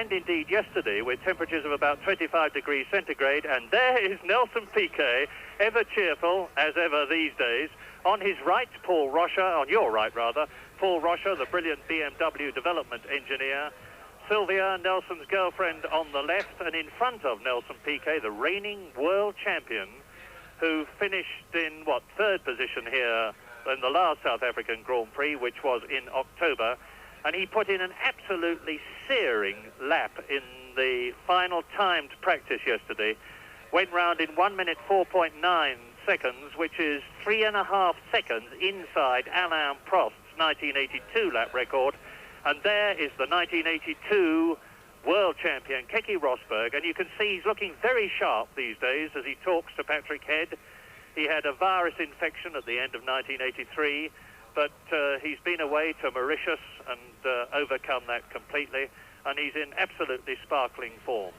and indeed yesterday, with temperatures of about 25 degrees centigrade. And there is Nelson Piquet, ever cheerful as ever these days. On his right, Paul Rocher, on your right rather, Paul Rocher, the brilliant BMW development engineer. Sylvia, Nelson's girlfriend, on the left, and in front of Nelson Piquet, the reigning world champion, who finished in, what, third position here in the last South African Grand Prix, which was in October. And he put in an absolutely searing lap in the final timed practice yesterday. Went round in 1 minute 4.9 seconds, which is 3.5 seconds inside Alain Prost's 1982 lap record. And there is the 1982 world champion, Keke Rosberg. And you can see he's looking very sharp these days as he talks to Patrick Head. He had a virus infection at the end of 1983, but he's been away to Mauritius and overcome that completely. And he's in absolutely sparkling form.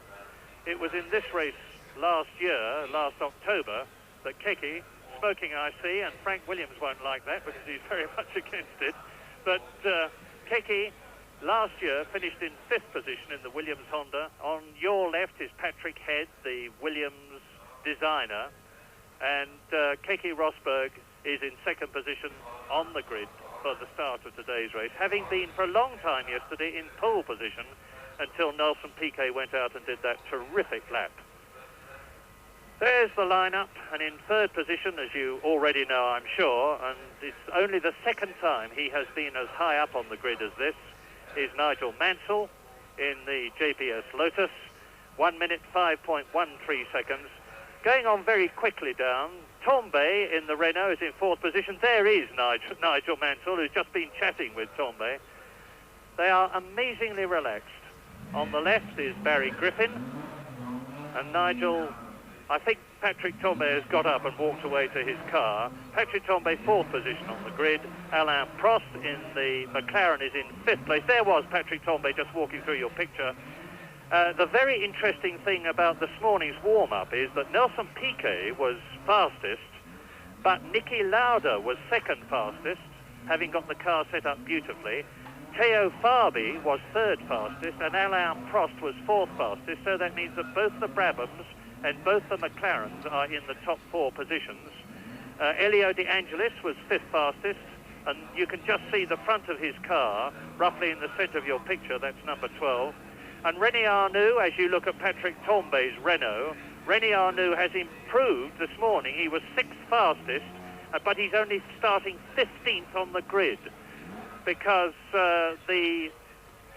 It was in this race last year, last October, that Keke, smoking I see, and Frank Williams won't like that because he's very much against it, but Keke last year finished in 5th position in the Williams Honda. On your left is Patrick Head, the Williams designer, and Keke Rosberg is in 2nd position on the grid for the start of today's race, having been for a long time yesterday in pole position until Nelson Piquet went out and did that terrific lap. There's the lineup, and in 3rd position, as you already know, I'm sure, and it's only the 2nd time he has been as high up on the grid as this, is Nigel Mansell in the JPS Lotus, 1 minute 5.13 seconds. Going on very quickly down, Tombe in the Renault is in 4th position. There is Nigel Mansell, who's just been chatting with Tombe. They are amazingly relaxed. On the left is Barry Griffin, and Nigel, I think Patrick Tombe has got up and walked away to his car. Patrick Tombe, 4th position on the grid. Alain Prost in the McLaren is in 5th place. There was Patrick Tombe just walking through your picture. The very interesting thing about this morning's warm-up is that Nelson Piquet was fastest, but Niki Lauda was 2nd fastest, having got the car set up beautifully. Theo Fabi was 3rd fastest, and Alain Prost was 4th fastest, so that means that both the Brabhams and both the McLarens are in the top 4 positions. Elio De Angelis was 5th fastest, and you can just see the front of his car, roughly in the centre of your picture, that's number 12. And René Arnoux, as you look at Patrick Tombe's Renault, René Arnoux has improved this morning. He was 6th fastest, but he's only starting 15th on the grid, because the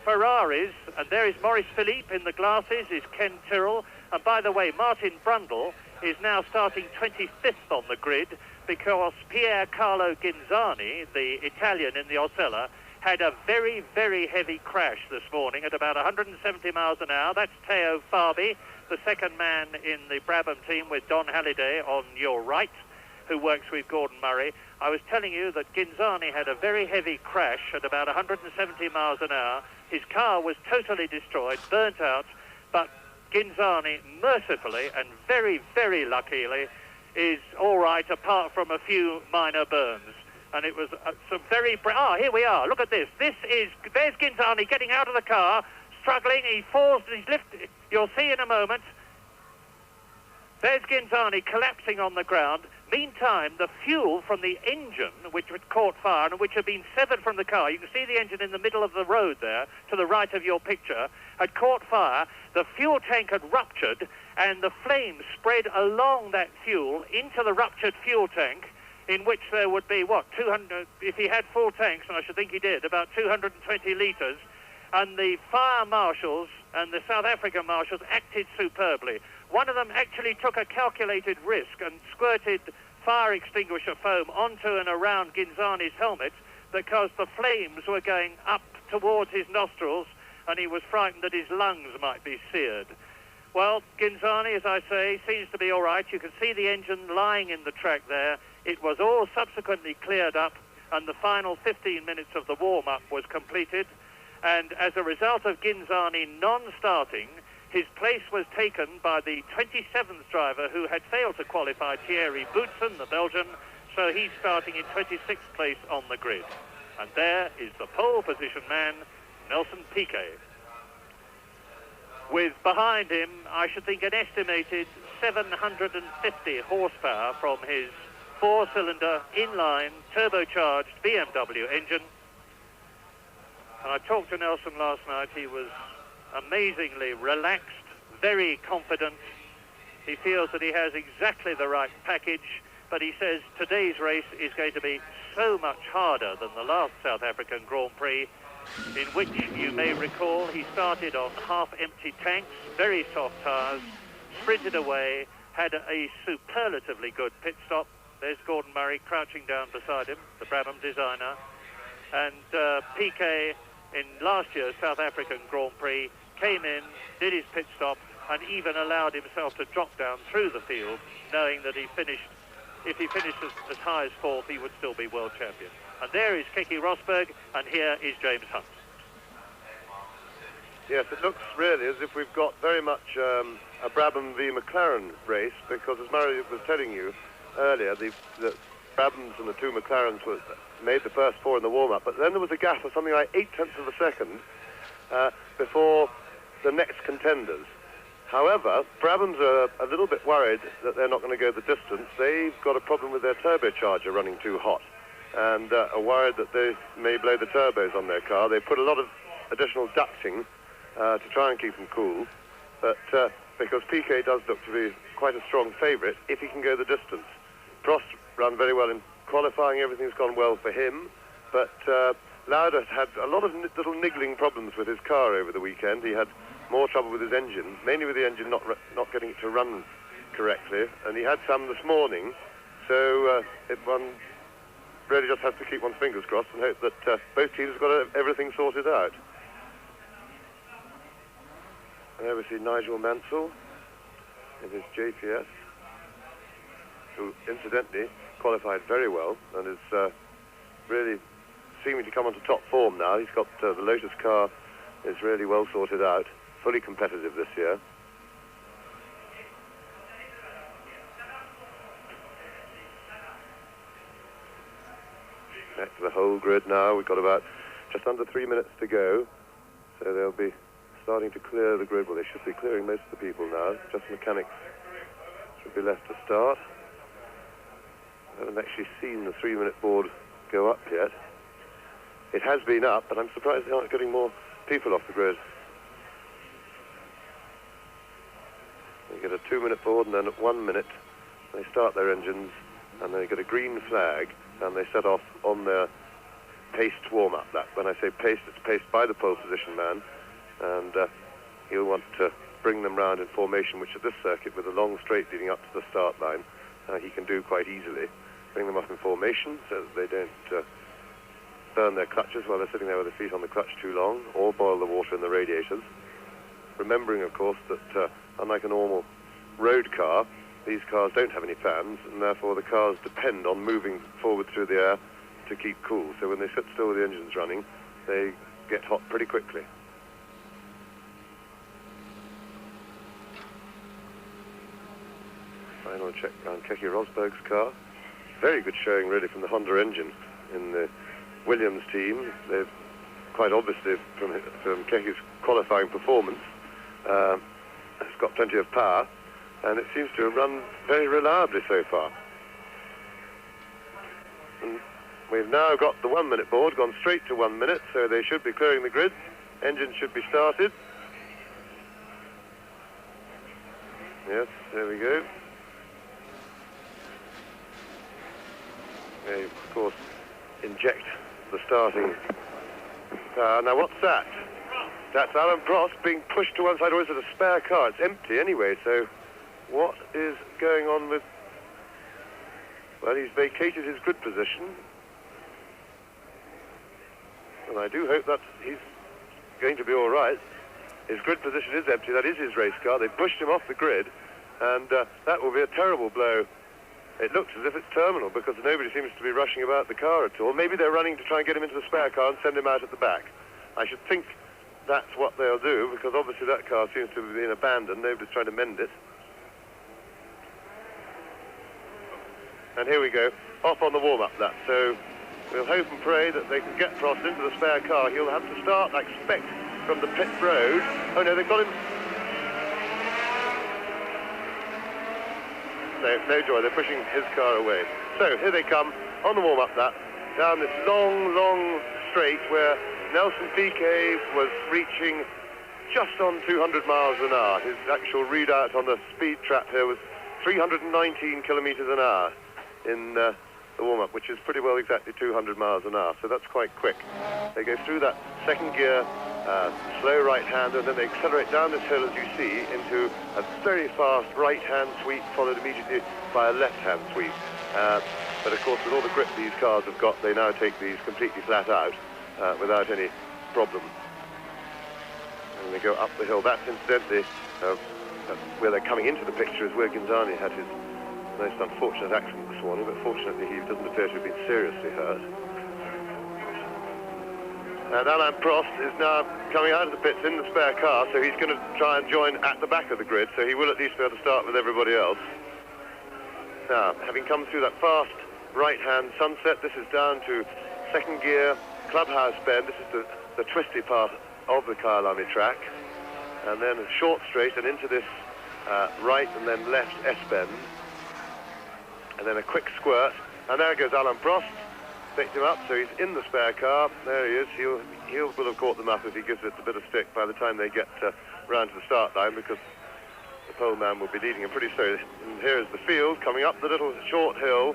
Ferraris, and there is Maurice Philippe in the glasses, is Ken Tyrrell, and by the way, Martin Brundle is now starting 25th on the grid because Pier Carlo Ghinzani, the Italian in the Osella, had a very, very heavy crash this morning at about 170 miles an hour. That's Theo Fabi, the 2nd man in the Brabham team with Don Halliday on your right, who works with Gordon Murray. I was telling you that Ghinzani had a very heavy crash at about 170 miles an hour. His car was totally destroyed, burnt out, but Ghinzani, mercifully and very, very luckily, is all right apart from a few minor burns. And it was some very... here we are. Look at this. There's Ghinzani getting out of the car, struggling. He falls, he's lifted. You'll see in a moment. There's Ghinzani collapsing on the ground. Meantime, the fuel from the engine, which had caught fire and which had been severed from the car, you can see the engine in the middle of the road there, to the right of your picture, had caught fire. The fuel tank had ruptured, and the flames spread along that fuel into the ruptured fuel tank, in which there would be, 200, if he had full tanks, and I should think he did, about 220 litres, and the fire marshals and the South African marshals acted superbly. One of them actually took a calculated risk and squirted fire extinguisher foam onto and around Ghinzani's helmet because the flames were going up towards his nostrils and he was frightened that his lungs might be seared. Well, Ghinzani, as I say, seems to be all right. You can see the engine lying in the track there. It was all subsequently cleared up, and the final 15 minutes of the warm-up was completed. And as a result of Ghinzani non-starting, his place was taken by the 27th driver who had failed to qualify, Thierry Boutsen, the Belgian, so he's starting in 26th place on the grid. And there is the pole position man, Nelson Piquet. with behind him, I should think, an estimated 750 horsepower from his four-cylinder, inline, turbocharged BMW engine. And I talked to Nelson last night. He was amazingly relaxed, very confident. He feels that he has exactly the right package, but he says today's race is going to be so much harder than the last South African Grand Prix, in which you may recall he started on half-empty tanks, very soft tyres, sprinted away, had a superlatively good pit stop. There's Gordon Murray crouching down beside him, the Brabham designer. And PK in last year's South African Grand Prix came in, did his pit stop, and even allowed himself to drop down through the field, knowing that if he finished as high as fourth, he would still be world champion. And there is Keke Rosberg, and here is James Hunt. Yes, it looks really as if we've got very much a Brabham v McLaren race, because as Murray was telling you earlier, the Brabhams and the two McLarens made the first four in the warm-up, but then there was a gap of something like 0.8 of a second before the next contenders. However, Brabhams are a little bit worried that they're not going to go the distance. They've got a problem with their turbocharger running too hot, and are worried that they may blow the turbos on their car. They put a lot of additional ducting to try and keep them cool, but because PK does look to be quite a strong favourite if he can go the distance. Prost ran very well in qualifying, everything's gone well for him, but Lauda had a lot of little niggling problems with his car over the weekend. He had more trouble with his engine, mainly with the engine not getting it to run correctly, and he had some this morning, so one really just has to keep one's fingers crossed and hope that both teams have got everything sorted out. And there we see Nigel Mansell in his JPS, who incidentally qualified very well and is really seeming to come onto top form now. He's got the Lotus car is really well sorted out, fully competitive this year. Back to the whole grid now. We've got about just under 3 minutes to go, so they'll be starting to clear the grid. Well, they should be clearing most of the people now. Just mechanics should be left to start. I haven't actually seen the 3-minute board go up yet. It has been up, but I'm surprised they aren't getting more people off the grid. They get a 2-minute board, and then at 1 minute they start their engines, and they get a green flag, and they set off on their paced warm-up. That, when I say paced, it's paced by the pole position man, and he'll want to bring them round in formation, which at this circuit, with a long straight leading up to the start line, he can do quite easily. Bring them up in formation so that they don't burn their clutches while they're sitting there with their feet on the clutch too long, or boil the water in the radiators. Remembering, of course, that unlike a normal road car, these cars don't have any fans, and therefore the cars depend on moving forward through the air to keep cool. So when they sit still with the engines running, they get hot pretty quickly. Final check on Keke Rosberg's car. Very good showing, really, from the Honda engine in the Williams team. They've quite obviously, from Keke's qualifying performance, has got plenty of power, and it seems to have run very reliably so far. And we've now got the 1-minute board, gone straight to 1 minute, so they should be clearing the grid. Engine should be started. Yes, there we go. They, of course, inject the starting power. Now, what's that? That's Alan Prost being pushed to one side, or is it a spare car? It's empty anyway, so what is going on with... Well, he's vacated his grid position, and I do hope that he's going to be all right. His grid position is empty. That is his race car. They pushed him off the grid, and that will be a terrible blow. It looks as if it's terminal, because nobody seems to be rushing about the car at all. Maybe they're running to try and get him into the spare car and send him out at the back. I should think that's what they'll do, because obviously that car seems to have been abandoned. Nobody's trying to mend it. And here we go, off on the warm-up lap. So we'll hope and pray that they can get Prost into the spare car. He'll have to start, I expect, from the pit road. Oh no, they've got him no joy. They're pushing his car away. So here they come on the warm-up lap down this long, long straight where Nelson Piquet was reaching just on 200 miles an hour. His actual readout on the speed trap here was 319 kilometers an hour in the warm-up, which is pretty well exactly 200 miles an hour, so that's quite quick. They go through that second gear, slow right-hand, and then they accelerate down this hill, as you see, into a very fast right-hand sweep, followed immediately by a left-hand sweep. But of course, with all the grip these cars have got, they now take these completely flat out without any problem. And they go up the hill. That's incidentally where they're coming into the picture is where Ginzani had his most unfortunate accident this morning, but fortunately he doesn't appear to have been seriously hurt. And Alain Prost is now coming out of the pits in the spare car, so he's going to try and join at the back of the grid, so he will at least be able to start with everybody else. Now, having come through that fast right-hand sunset, this is down to second gear, clubhouse bend. This is the twisty part of the Kyalami track. And then a short straight and into this right and then left S-bend. And then a quick squirt. And there goes Alain Prost. Picked him up, so he's in the spare car. There he is. He will have caught them up if he gives it a bit of stick by the time they get round to the start line, because the pole man will be leading him pretty slowly. And here is the field coming up the little short hill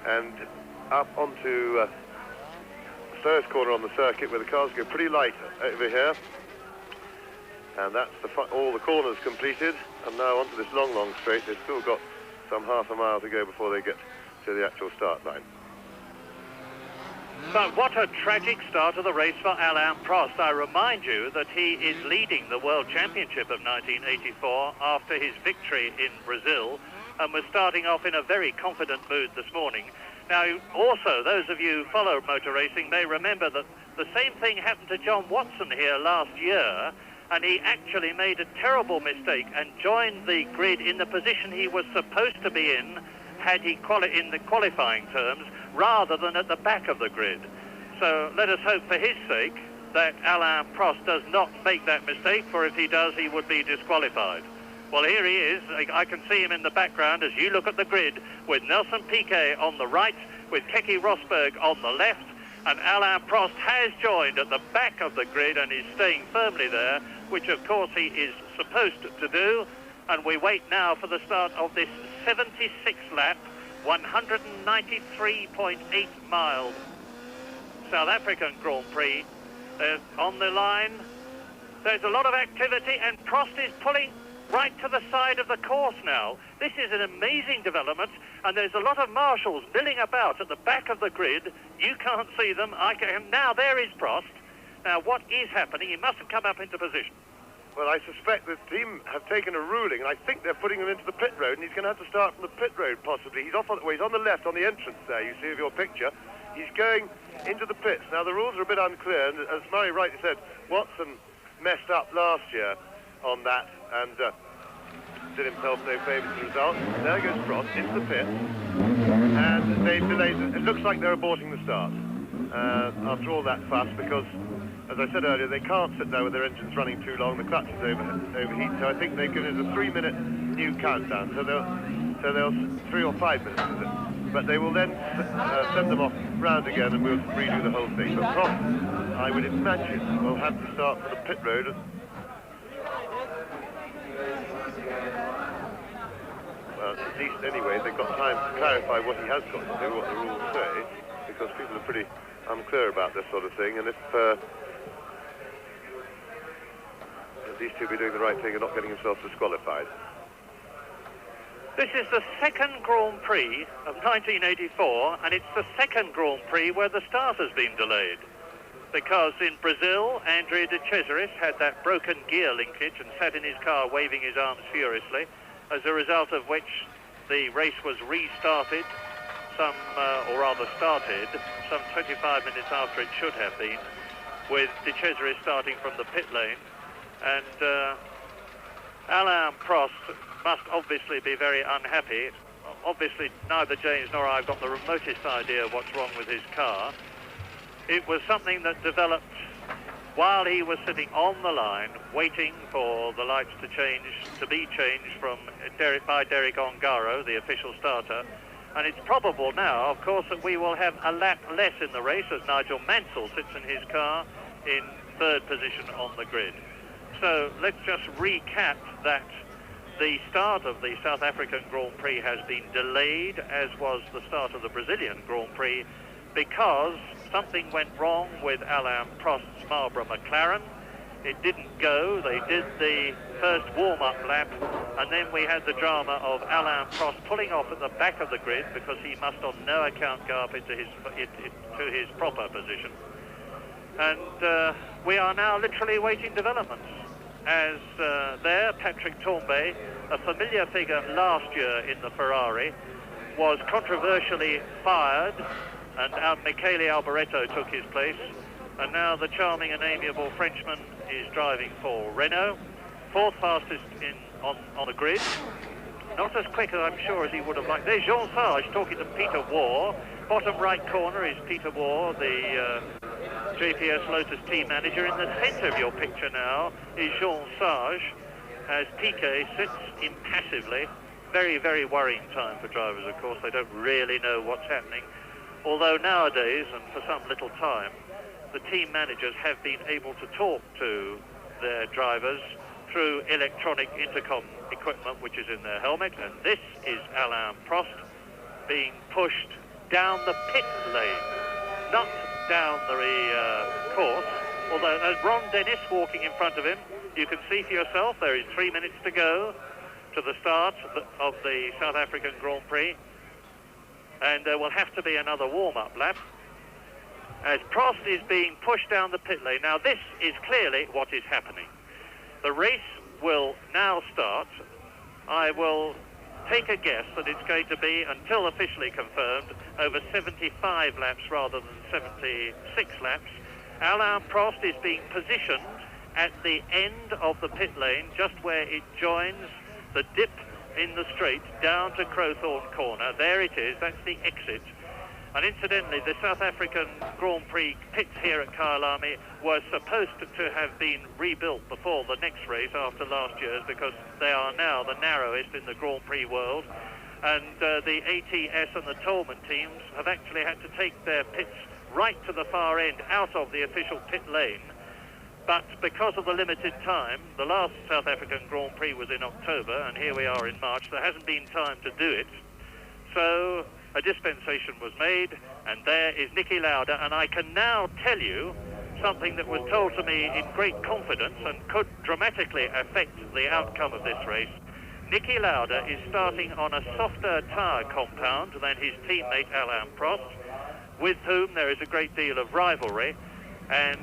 and up onto the slowest corner on the circuit, where the cars go pretty light over here. And that's all the corners completed. And now onto this long, long straight. They've still got some half a mile to go before they get to the actual start line. But what a tragic start of the race for Alain Prost. I remind you that he is leading the World Championship of 1984 after his victory in Brazil, and was starting off in a very confident mood this morning. Now, also, those of you who follow motor racing may remember that the same thing happened to John Watson here last year, and he actually made a terrible mistake and joined the grid in the position he was supposed to be in, had he in the qualifying terms, rather than at the back of the grid. So let us hope for his sake that Alain Prost does not make that mistake, for if he does, he would be disqualified. Well, here he is. I can see him in the background as you look at the grid, with Nelson Piquet on the right, with Keke Rosberg on the left, and Alain Prost has joined at the back of the grid and is staying firmly there, which of course he is supposed to do. And we wait now for the start of this 76th lap, 193.8 mile South African Grand Prix. On the line, there's a lot of activity, and Prost is pulling right to the side of the course now. This is an amazing development, and there's a lot of marshals milling about at the back of the grid. You can't see them. I can. Now there is Prost. Now what is happening? He mustn't come up into position. Well, I suspect the team have taken a ruling, and I think they're putting him into the pit road, and he's going to have to start from the pit road, possibly. He's off on, well, he's on the left, on the entrance there, you see, of your picture. He's going into the pits. Now, the rules are a bit unclear, and as Murray rightly said, Watson messed up last year on that, and did himself no favours as a result. There goes Prost into the pits, and they've delayed it. It looks like they're aborting the start after all that fuss, because as I said earlier, they can't sit there with their engines running too long. The clutches overheat, so I think they're going to do a 3-minute new countdown. So they'll 3 or 5 minutes, is it? But they will then send them off round again, and we'll redo the whole thing. But Prost, I would imagine, will have to start from the pit road. Well, at least anyway, they've got time to clarify what he has got to do, what the rules say, because people are pretty unclear about this sort of thing, and if these two be doing the right thing and not getting themselves disqualified. This is the second Grand Prix of 1984, and it's the second Grand Prix where the start has been delayed. Because in Brazil, Andrea de Cesaris had that broken gear linkage and sat in his car waving his arms furiously, as a result of which the race was restarted, started some 25 minutes after it should have been, with de Cesaris starting from the pit lane. And Alain Prost must obviously be very unhappy. Obviously, neither James nor I have got the remotest idea what's wrong with his car. It was something that developed while he was sitting on the line waiting for the lights to be changed by Derek Ongaro, the official starter. And it's probable now, of course, that we will have a lap less in the race as Nigel Mansell sits in his car in third position on the grid. So let's just recap that the start of the South African Grand Prix has been delayed, as was the start of the Brazilian Grand Prix, because something went wrong with Alain Prost's Marlboro McLaren. It didn't go. They did the first warm-up lap, and then we had the drama of Alain Prost pulling off at the back of the grid because he must on no account go up into his proper position. And we are now literally waiting developments. As there, Patrick Tambay, a familiar figure last year in the Ferrari, was controversially fired, and Michele Alboreto took his place. And now the charming and amiable Frenchman is driving for Renault, fourth fastest on the grid. Not as quick as I'm sure as he would have liked. There's Jean Sage talking to Peter Waugh. Bottom right corner is Peter Waugh, the JPS Lotus team manager. In the centre of your picture now is Jean Sage, as Piquet sits impassively. Very, very worrying time for drivers, of course. They don't really know what's happening. Although nowadays, and for some little time, the team managers have been able to talk to their drivers through electronic intercom equipment which is in their helmet. And this is Alain Prost being pushed down the pit lane, not down the course. Although there's Ron Dennis walking in front of him. You can see for yourself there is 3 minutes to go to the start of the South African Grand Prix. And there will have to be another warm-up lap as Prost is being pushed down the pit lane. Now this is clearly what is happening. The race will now start. I will take a guess that it's going to be, until officially confirmed, over 75 laps rather than 76 laps. Alain Prost is being positioned at the end of the pit lane, just where it joins the dip in the straight down to Crowthorne Corner. There it is, that's the exit. And incidentally, the South African Grand Prix pits here at Kyalami were supposed to have been rebuilt before the next race after last year's, because they are now the narrowest in the Grand Prix world. And the ATS and the Tolman teams have actually had to take their pits right to the far end, out of the official pit lane. But because of the limited time, the last South African Grand Prix was in October, and here we are in March. There hasn't been time to do it. So a dispensation was made, and there is Niki Lauda. And I can now tell you something that was told to me in great confidence and could dramatically affect the outcome of this race. Niki Lauda is starting on a softer tyre compound than his teammate Alain Prost, with whom there is a great deal of rivalry. And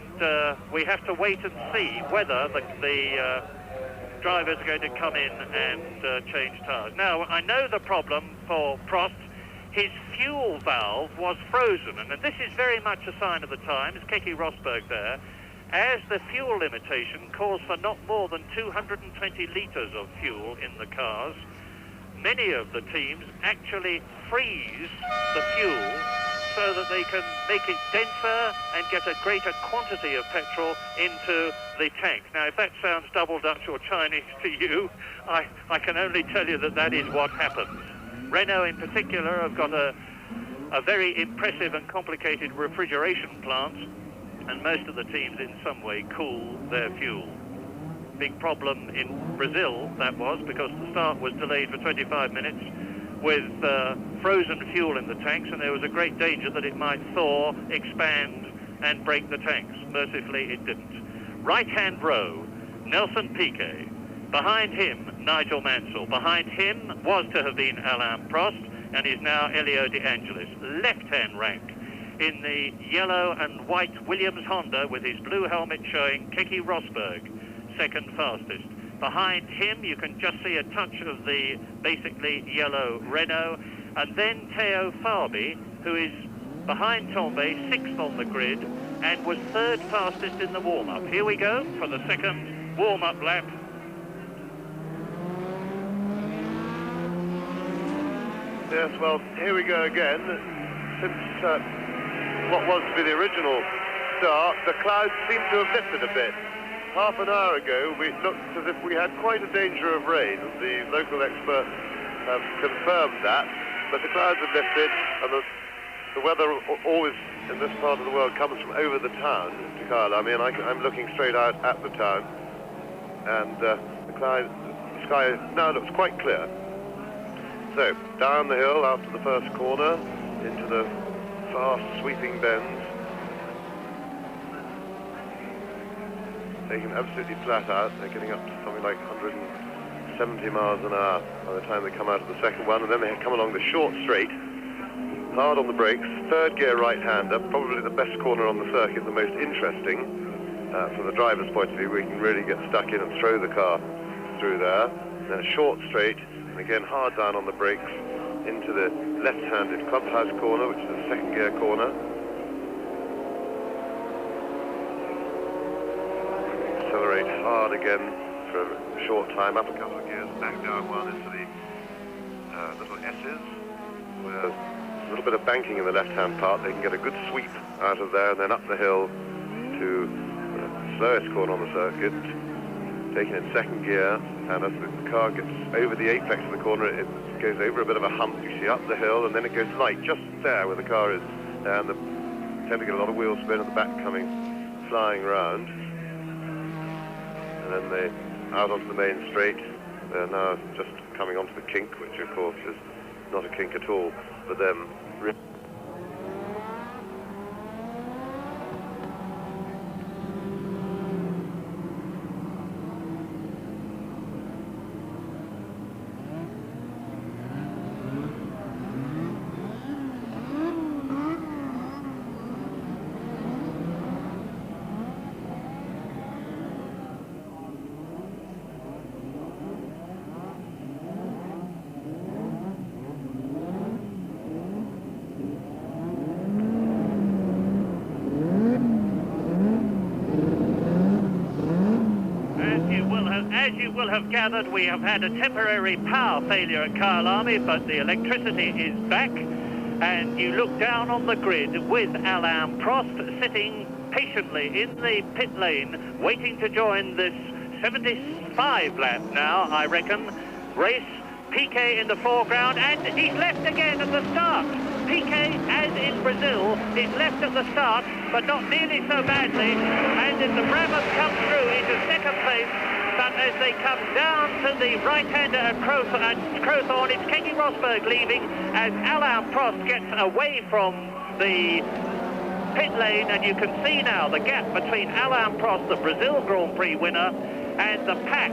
we have to wait and see whether the drivers are going to come in and change tyres. Now, I know the problem for Prost. His fuel valve was frozen, and this is very much a sign of the times. Keke Rosberg there, as the fuel limitation calls for not more than 220 litres of fuel in the cars. Many of the teams actually freeze the fuel so that they can make it denser and get a greater quantity of petrol into the tank. Now, if that sounds double Dutch or Chinese to you, I can only tell you that that is what happens. Renault in particular have got a very impressive and complicated refrigeration plant, and most of the teams in some way cool their fuel. Big problem in Brazil, that was, because the start was delayed for 25 minutes with frozen fuel in the tanks, and there was a great danger that it might thaw, expand and break the tanks. Mercifully it didn't. Right-hand row, Nelson Piquet. Behind him, Nigel Mansell. Behind him was to have been Alain Prost, and is now Elio De Angelis. Left-hand rank in the yellow and white Williams Honda with his blue helmet showing Keke Rosberg, second fastest. Behind him, you can just see a touch of the basically yellow Renault. And then Theo Fabi, who is behind Tambay, sixth on the grid, and was third fastest in the warm-up. Here we go for the second warm-up lap. Yes, well, here we go again. Since what was to be the original start, the clouds seem to have lifted a bit. Half an hour ago, we looked as if we had quite a danger of rain. The local experts have confirmed that, but the clouds have lifted, and the weather always in this part of the world comes from over the town to Kyalami, and I'm looking straight out at the town, and the sky now looks quite clear. So, down the hill after the first corner, into the fast sweeping bends, taking absolutely flat out. They're getting up to something like 170 miles an hour by the time they come out of the second one, and then they come along the short straight, hard on the brakes, third gear right-hander, probably the best corner on the circuit, the most interesting. From the driver's point of view, we can really get stuck in and throw the car through there. Then a short straight, and again hard down on the brakes into the left-handed clubhouse corner, which is the second gear corner. Accelerate hard again for a short time, up a couple of gears, back down one into the little S's, where there's a little bit of banking in the left-hand part. They can get a good sweep out of there, and then up the hill to the slowest corner on the circuit, taken in second gear, and as the car gets over the apex of the corner, it goes over a bit of a hump, you see, up the hill, and then it goes light just there where the car is, and they tend to get a lot of wheel spin at the back coming flying round. And then they out onto the main straight. They're now just coming onto the kink, which of course is not a kink at all for them. As you will have gathered, we have had a temporary power failure at Kyalami, but the electricity is back, and you look down on the grid with Alain Prost sitting patiently in the pit lane, waiting to join this 75 lap now, I reckon, race. Piquet in the foreground, and he's left again at the start. Piquet, as in Brazil, is left at the start, but not nearly so badly, and as the Brabham come through into second place, but as they come down to the right-hander at Crowthorne, it's Kenny Rosberg leaving as Alain Prost gets away from the pit lane, and you can see now the gap between Alain Prost, the Brazil Grand Prix winner, and the pack,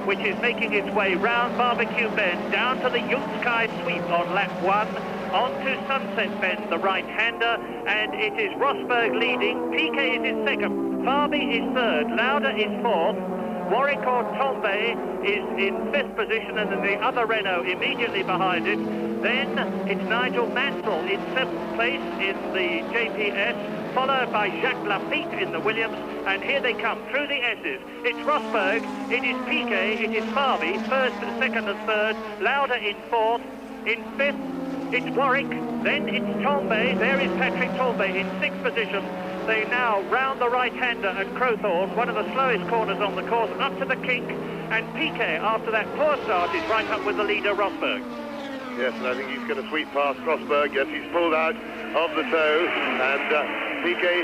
which is making its way round Barbecue Bend, down to the Yunkai sweep on lap 1, onto Sunset Bend, the right-hander, and it is Rosberg leading. Piquet is in second, Fabi is third, Lauda is fourth, Warwick or Tombe is in fifth position, and then the other Renault immediately behind it. Then it's Nigel Mansell in seventh place in the JPS, followed by Jacques Lafitte in the Williams, and here they come through the S's. It's Rosberg, it is Piquet, it is Fabi, first, second and third, Lauda in fourth, in fifth it's Warwick, then it's Tombe, there is Patrick Tombe in sixth position. They now round the right-hander at Crowthorne, one of the slowest corners on the course, up to the kink, and Piquet, after that poor start, is right up with the leader, Rosberg. Yes, and I think he's going to sweep past Rosberg. Yes, he's pulled out of the tow, and Piquet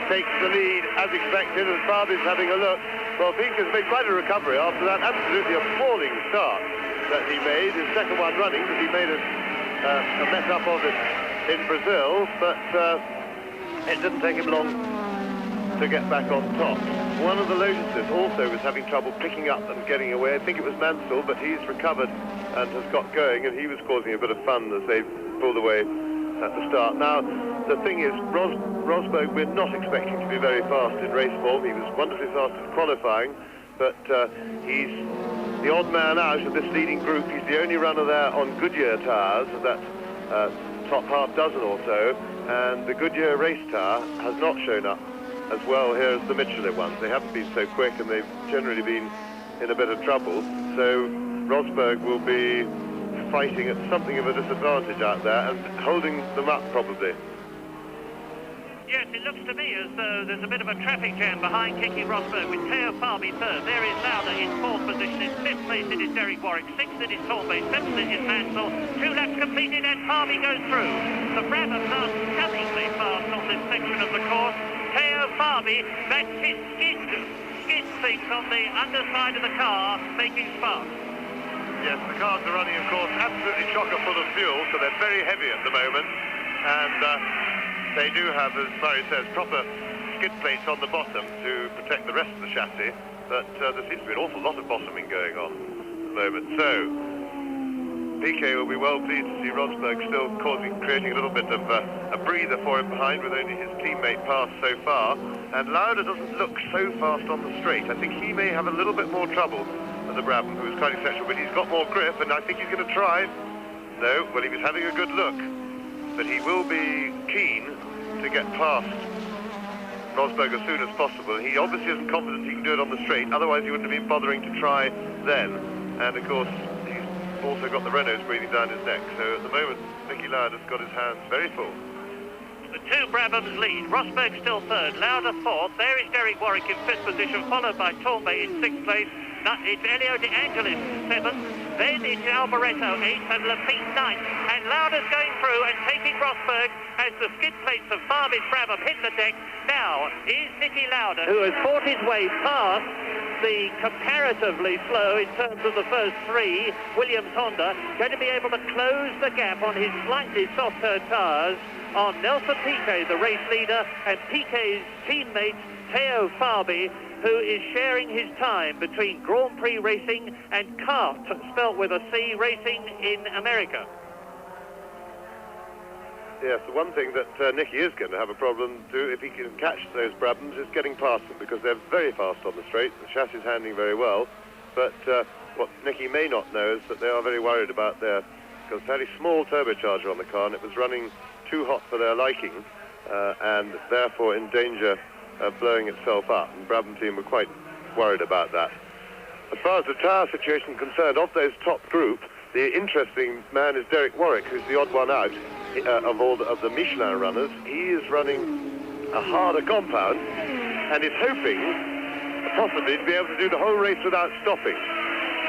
takes the lead as expected, and Fabi's having a look. Well, Piquet's made quite a recovery after that absolutely appalling start that he made, his second one running, because he made a mess up of it in Brazil, but it didn't take him long to get back on top. One of the Lotuses also was having trouble picking up and getting away. I think it was Mansell, but he's recovered and has got going, and he was causing a bit of fun as they pulled away at the start. Now, the thing is, Rosberg, we're not expecting to be very fast in race form. He was wonderfully fast in qualifying, but he's the odd man out of this leading group. He's the only runner there on Goodyear tyres, that top half dozen or so, and the Goodyear race tyre has not shown up as well here as the Michelin ones. They haven't been so quick, and they've generally been in a bit of trouble. So Rosberg will be fighting at something of a disadvantage out there and holding them up probably. Yes, it looks to me as though there's a bit of a traffic jam behind Keke Rosberg with Theo Fabi third. There is Lauda in fourth position. In fifth place it is Derek Warwick. Sixth it is Torbay. Seventh it is Mansell. 2 laps completed and Fabi goes through. The Brabhams are stunningly fast on this section of the course. Theo Fabi, that's his skid things on the underside of the car, making sparks. Yes, the cars are running, of course, absolutely chocker full of fuel, so they're very heavy at the moment. And they do have, as Murray says, proper skid plates on the bottom to protect the rest of the chassis, but there seems to be an awful lot of bottoming going on at the moment. So, Piquet will be well pleased to see Rosberg still creating a little bit of a breather for him behind, with only his teammate passed so far. And Lauda doesn't look so fast on the straight. I think he may have a little bit more trouble than the Brabham, who is quite exceptional, but he's got more grip, and I think he's going to try. No, well, he was having a good look, but he will be keen to get past Rosberg as soon as possible. He obviously isn't confident he can do it on the straight, otherwise he wouldn't have been bothering to try then. And of course, he's also got the Renaults breathing down his neck, so at the moment, Niki Lauda's got his hands very full. The 2 Brabhams lead. Rosberg still third, Lauda fourth. There is Derek Warwick in fifth position, followed by Torbay in sixth place. It's Elio De Angelis seventh. Then it's Alboreto eighth and Lafitte ninth. And Lauda's going through and taking Rosberg as the skid plates of Fabi's Brabham hit the deck. Now is Niki Lauda, who has fought his way past the comparatively slow in terms of the first 3 Williams Honda, going to be able to close the gap on his slightly softer tyres on Nelson Piquet, the race leader, and Piquet's teammate Theo Fabi, who is sharing his time between Grand Prix racing and kart, spelt with a C, racing in America. Yes, the one thing that Niki is going to have a problem to, if he can catch those Brabhams, is getting past them, because they're very fast on the straight. The chassis is handling very well, but what Niki may not know is that they are very worried about their fairly small turbocharger on the car, and it was running too hot for their liking, and therefore in danger of blowing itself up. And the Brabham team were quite worried about that. As far as the tyre situation is concerned, of those top group, the interesting man is Derek Warwick, who's the odd one out of all of the Michelin runners. He is running a harder compound and is hoping possibly to be able to do the whole race without stopping.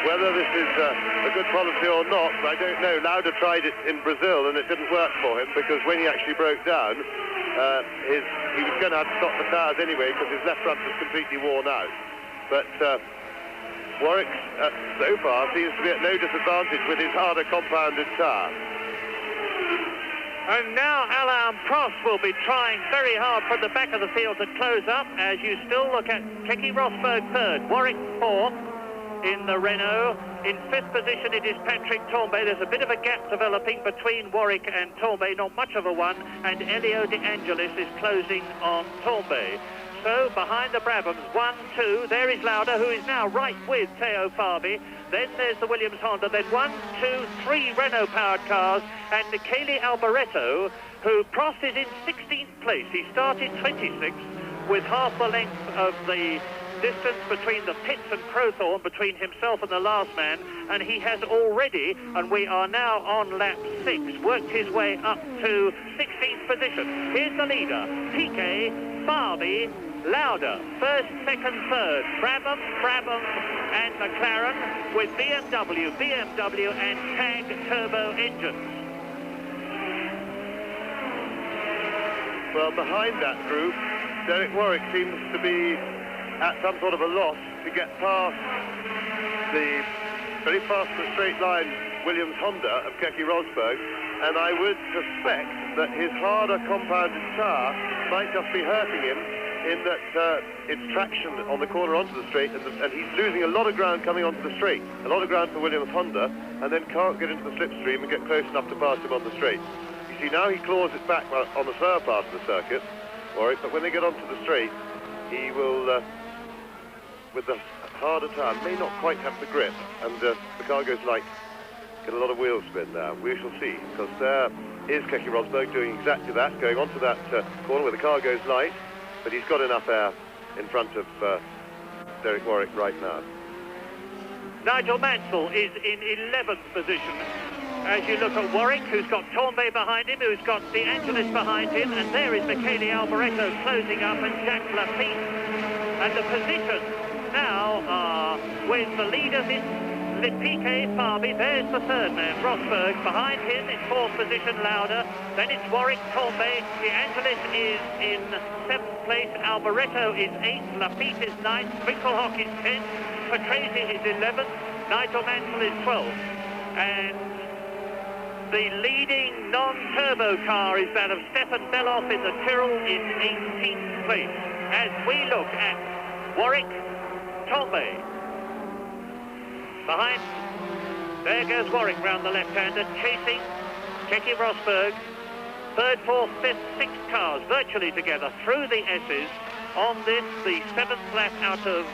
Whether this is a good policy or not, I don't know. Lauda tried it in Brazil and it didn't work for him, because when he actually broke down, he was going to have to stop the tyres anyway, because his left front was completely worn out. But Warwick, so far, seems to be at no disadvantage with his harder compounded tyre. And now Alain Prost will be trying very hard from the back of the field to close up, as you still look at Keke Rosberg third, Warwick fourth in the Renault. In fifth position it is Patrick Torbay. There's a bit of a gap developing between Warwick and Torbay, not much of a one, and Elio De Angelis is closing on Torbay. So behind the Brabhams, 1, 2, there is Lauda, who is now right with Theo Fabi. Then there's the Williams Honda, then 1, 2, 3 Renault-powered cars, and Michele Alboreto, who Prost is in 16th place. He started 26th with half the length of the distance between the pits and Crowthorne, between himself and the last man, and he has already, and we are now on lap 6, worked his way up to 16th position. Here's the leader, Piquet, Fabi, Lauda, first, second, third, Brabham, and McLaren, with BMW and TAG turbo engines. Well, behind that group, Derek Warwick seems to be at some sort of a loss to get past the very fast and straight line Williams Honda of Keke Rosberg, and I would suspect that his harder compounded tyre might just be hurting him, in that it's traction on the corner onto the straight, and he's losing a lot of ground coming onto the straight, a lot of ground for Williams Honda, and then can't get into the slipstream and get close enough to pass him on the straight. You see, now he claws it back on the slower part of the circuit, Warwick, but when they get onto the straight, he will, with the harder tyre, may not quite have the grip, and the car goes light. Get a lot of wheel spin now. We shall see, because there is Keke Rosberg doing exactly that, going onto that corner where the car goes light, but he's got enough air in front of Derek Warwick right now. Nigel Mansell is in 11th position As you look at Warwick, who's got Torbay behind him, who's got De Angelis behind him, and there is Michele Alboreto closing up, and Jacques Lafitte. And the positions now are with the leaders in Piquet, Fabi. There's the third man, Rosberg. Behind him in fourth position, Lauda. Then it's Warwick, Torbay. De Angelis is in seventh place. Alboreto is eighth. Lafitte is ninth. Winkelhock is 10th. Patrese is 11th. Nigel Mansell is 12th. And the leading non-turbo car is that of Stefan Beloff in the Tyrrell in 18th place. As we look at Warwick, Torbay. Behind, there goes Warwick round the left-hander, chasing Keke Rosberg. Third, fourth, fifth, sixth cars virtually together through the S's on this, the seventh lap out of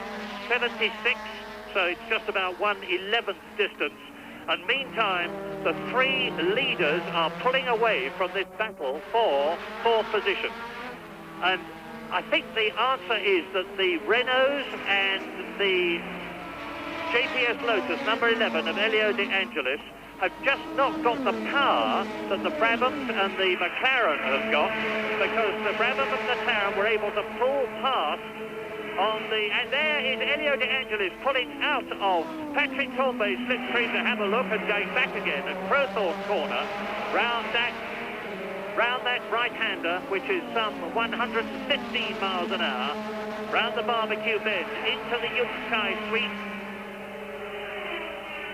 76. So it's just about 1/11th distance. And meantime, the three leaders are pulling away from this battle for fourth position. And I think the answer is that the Renaults and the JPS Lotus number 11 of Elio De Angelis have just not got the power that the Brabhams and the McLaren have got, because the Brabham and McLaren were able to pull past on the, and there is Elio De Angelis pulling out of Patrick Torbay's slipstream to have a look, and going back again at Crowthorne corner, round that right-hander, which is some 115 miles an hour, round the barbecue bend into the Yunkai Suite.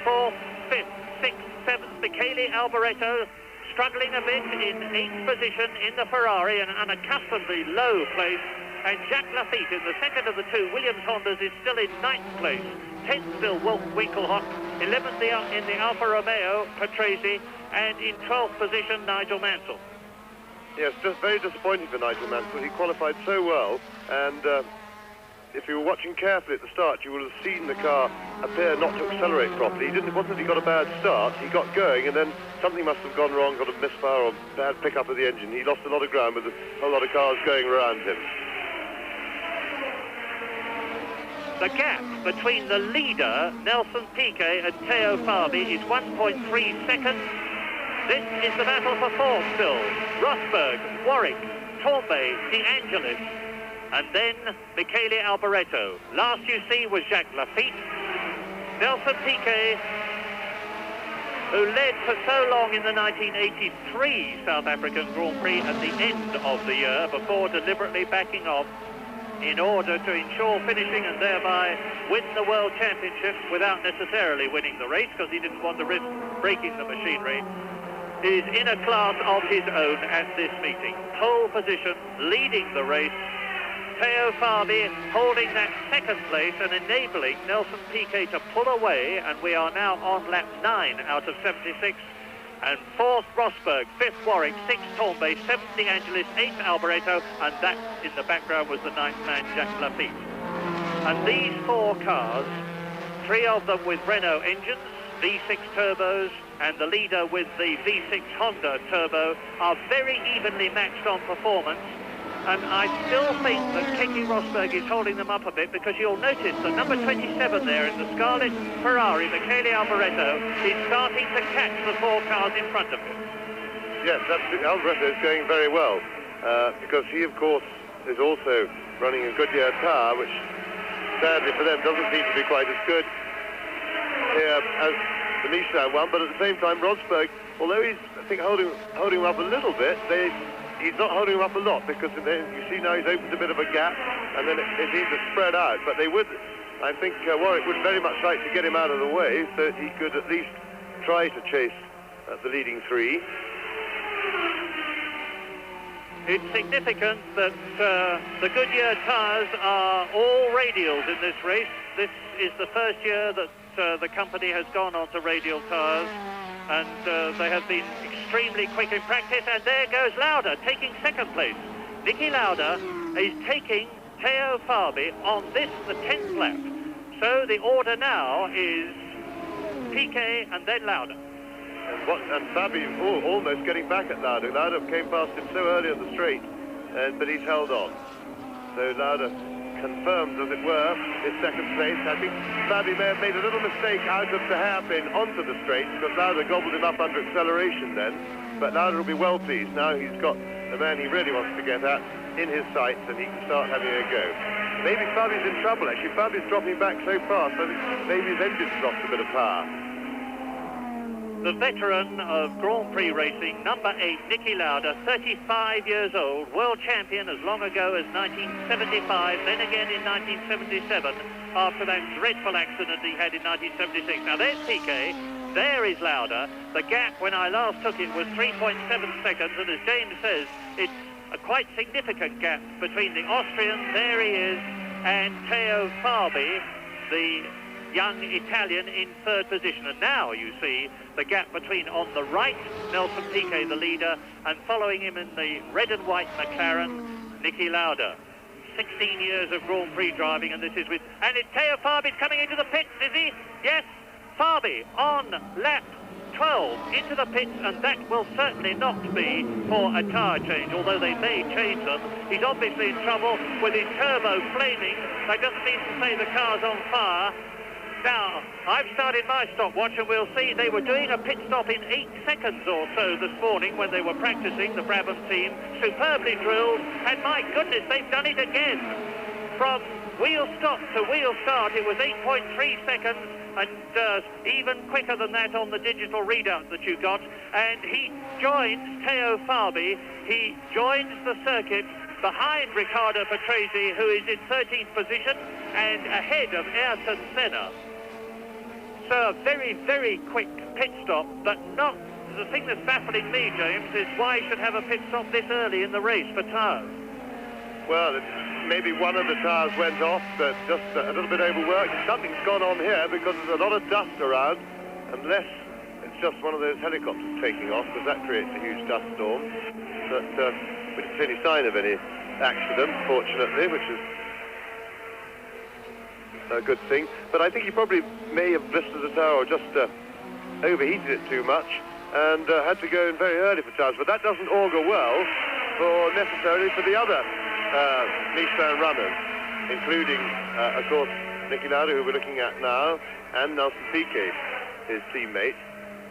Fourth, fifth, sixth, seventh, Michele Alboreto struggling a bit in eighth position in the Ferrari, an unaccustomedly low place. And Jacques Lafitte in the second of the two Williams Hondas is still in ninth place. 10th still Wolf Winkelhock. 11th in the Alfa Romeo, Patrese. And in 12th position, Nigel Mansell. Yes, just very disappointing for Nigel Mansell. He qualified so well, and if you were watching carefully at the start, you would have seen the car appear not to accelerate properly. It wasn't that he got a bad start, he got going, and then something must have gone wrong, got a misfire or bad pickup of the engine. He lost a lot of ground with a whole lot of cars going around him. The gap between the leader, Nelson Piquet, and Teo Fabi is 1.3 seconds. This is the battle for fourth still. Rosberg, Warwick, Torbay, De Angelis, and then Michele Alboreto. Last you see was Jacques Lafitte. Nelson Piquet, who led for so long in the 1983 South African Grand Prix at the end of the year before deliberately backing off in order to ensure finishing and thereby win the World Championship without necessarily winning the race, because he didn't want to risk breaking the machinery, is in a class of his own at this meeting. Pole position, leading the race. Teo Fabi holding that second place and enabling Nelson Piquet to pull away, and we are now on lap 9 out of 76. And fourth, Rosberg, fifth, Warwick, sixth, Torbay, seventh, De Angelis, eighth, Alboreto, and that in the background was the ninth man, Jacques Lafitte. And these four cars, three of them with Renault engines, V6 turbos, and the leader with the V6 Honda turbo, are very evenly matched on performance. And I still think that Keke Rosberg is holding them up a bit, because you'll notice that number 27 there in the scarlet Ferrari, Michele Alboreto, is starting to catch the four cars in front of him. Yes, Alboreto is going very well, because he, of course, is also running a Goodyear tyre, which, sadly for them, doesn't seem to be quite as good here as the Nissan one. But at the same time, Rosberg, although he's, I think, holding him up a little bit, he's not holding him up a lot, because you see now he's opened a bit of a gap, and then it seems to spread out. But I think Warwick would very much like to get him out of the way, so he could at least try to chase the leading three. It's significant that the Goodyear tyres are all radials in this race. This is the first year that the company has gone on to radial tyres, and they have been extremely quick in practice. And there goes Lauda taking second place. Niki Lauda is taking Teo Fabi on this, the 10th lap. So the order now is Piquet and then Lauda. And Fabi almost getting back at Lauda. Lauda came past him so early on the straight, but he's held on. So Lauda confirmed, as it were, his second place. I think Fabi may have made a little mistake out of the hairpin onto the straight, because Lauda gobbled him up under acceleration then. But Lauda will be well pleased. Now he's got the man he really wants to get at in his sights, and he can start having a go. Maybe Fabi's in trouble, actually. Fabi's dropping back so fast, I think maybe his engine's lost a bit of power. The veteran of Grand Prix racing, number 8, Niki Lauda, 35 years old, world champion as long ago as 1975, then again in 1977, after that dreadful accident he had in 1976. Now there's Piquet, there is Lauda. The gap when I last took it was 3.7 seconds, and as James says, it's a quite significant gap between the Austrian, there he is, and Teo Fabi, the young Italian, in third position. And now you see the gap between, on the right, Nelson Piquet, the leader, and following him in the red and white McLaren, Niki Lauda. 16 years of Grand Prix driving, and this is with... And it's Teo Fabi's coming into the pits, is he? Yes, Fabi on lap 12 into the pits, and that will certainly not be for a tyre change, although they may change them. He's obviously in trouble with his turbo flaming. That doesn't mean to say the car's on fire. Now, I've started my stopwatch, and we'll see they were doing a pit stop in 8 seconds or so this morning when they were practicing, the Brabham team, superbly drilled, and my goodness, they've done it again. From wheel stop to wheel start, it was 8.3 seconds, and even quicker than that on the digital readout that you got. And he joins Teo Fabi, he joins the circuit behind Riccardo Patrese, who is in 13th position, and ahead of Ayrton Senna. So a very, very quick pit stop, but not... The thing that's baffling me, James, is why he should have a pit stop this early in the race for tyres. Well, maybe one of the tyres went off, but just a little bit overworked. Something's gone on here because there's a lot of dust around, unless it's just one of those helicopters taking off, because that creates a huge dust storm. But we didn't see any sign of any accident, fortunately, which is a good thing. But I think he probably may have blistered the tyre or just overheated it too much and had to go in very early for tyres. But that doesn't augur well necessarily for the other Michelin runners, including, of course, Niki Lauda, who we're looking at now, and Nelson Piquet, his teammate.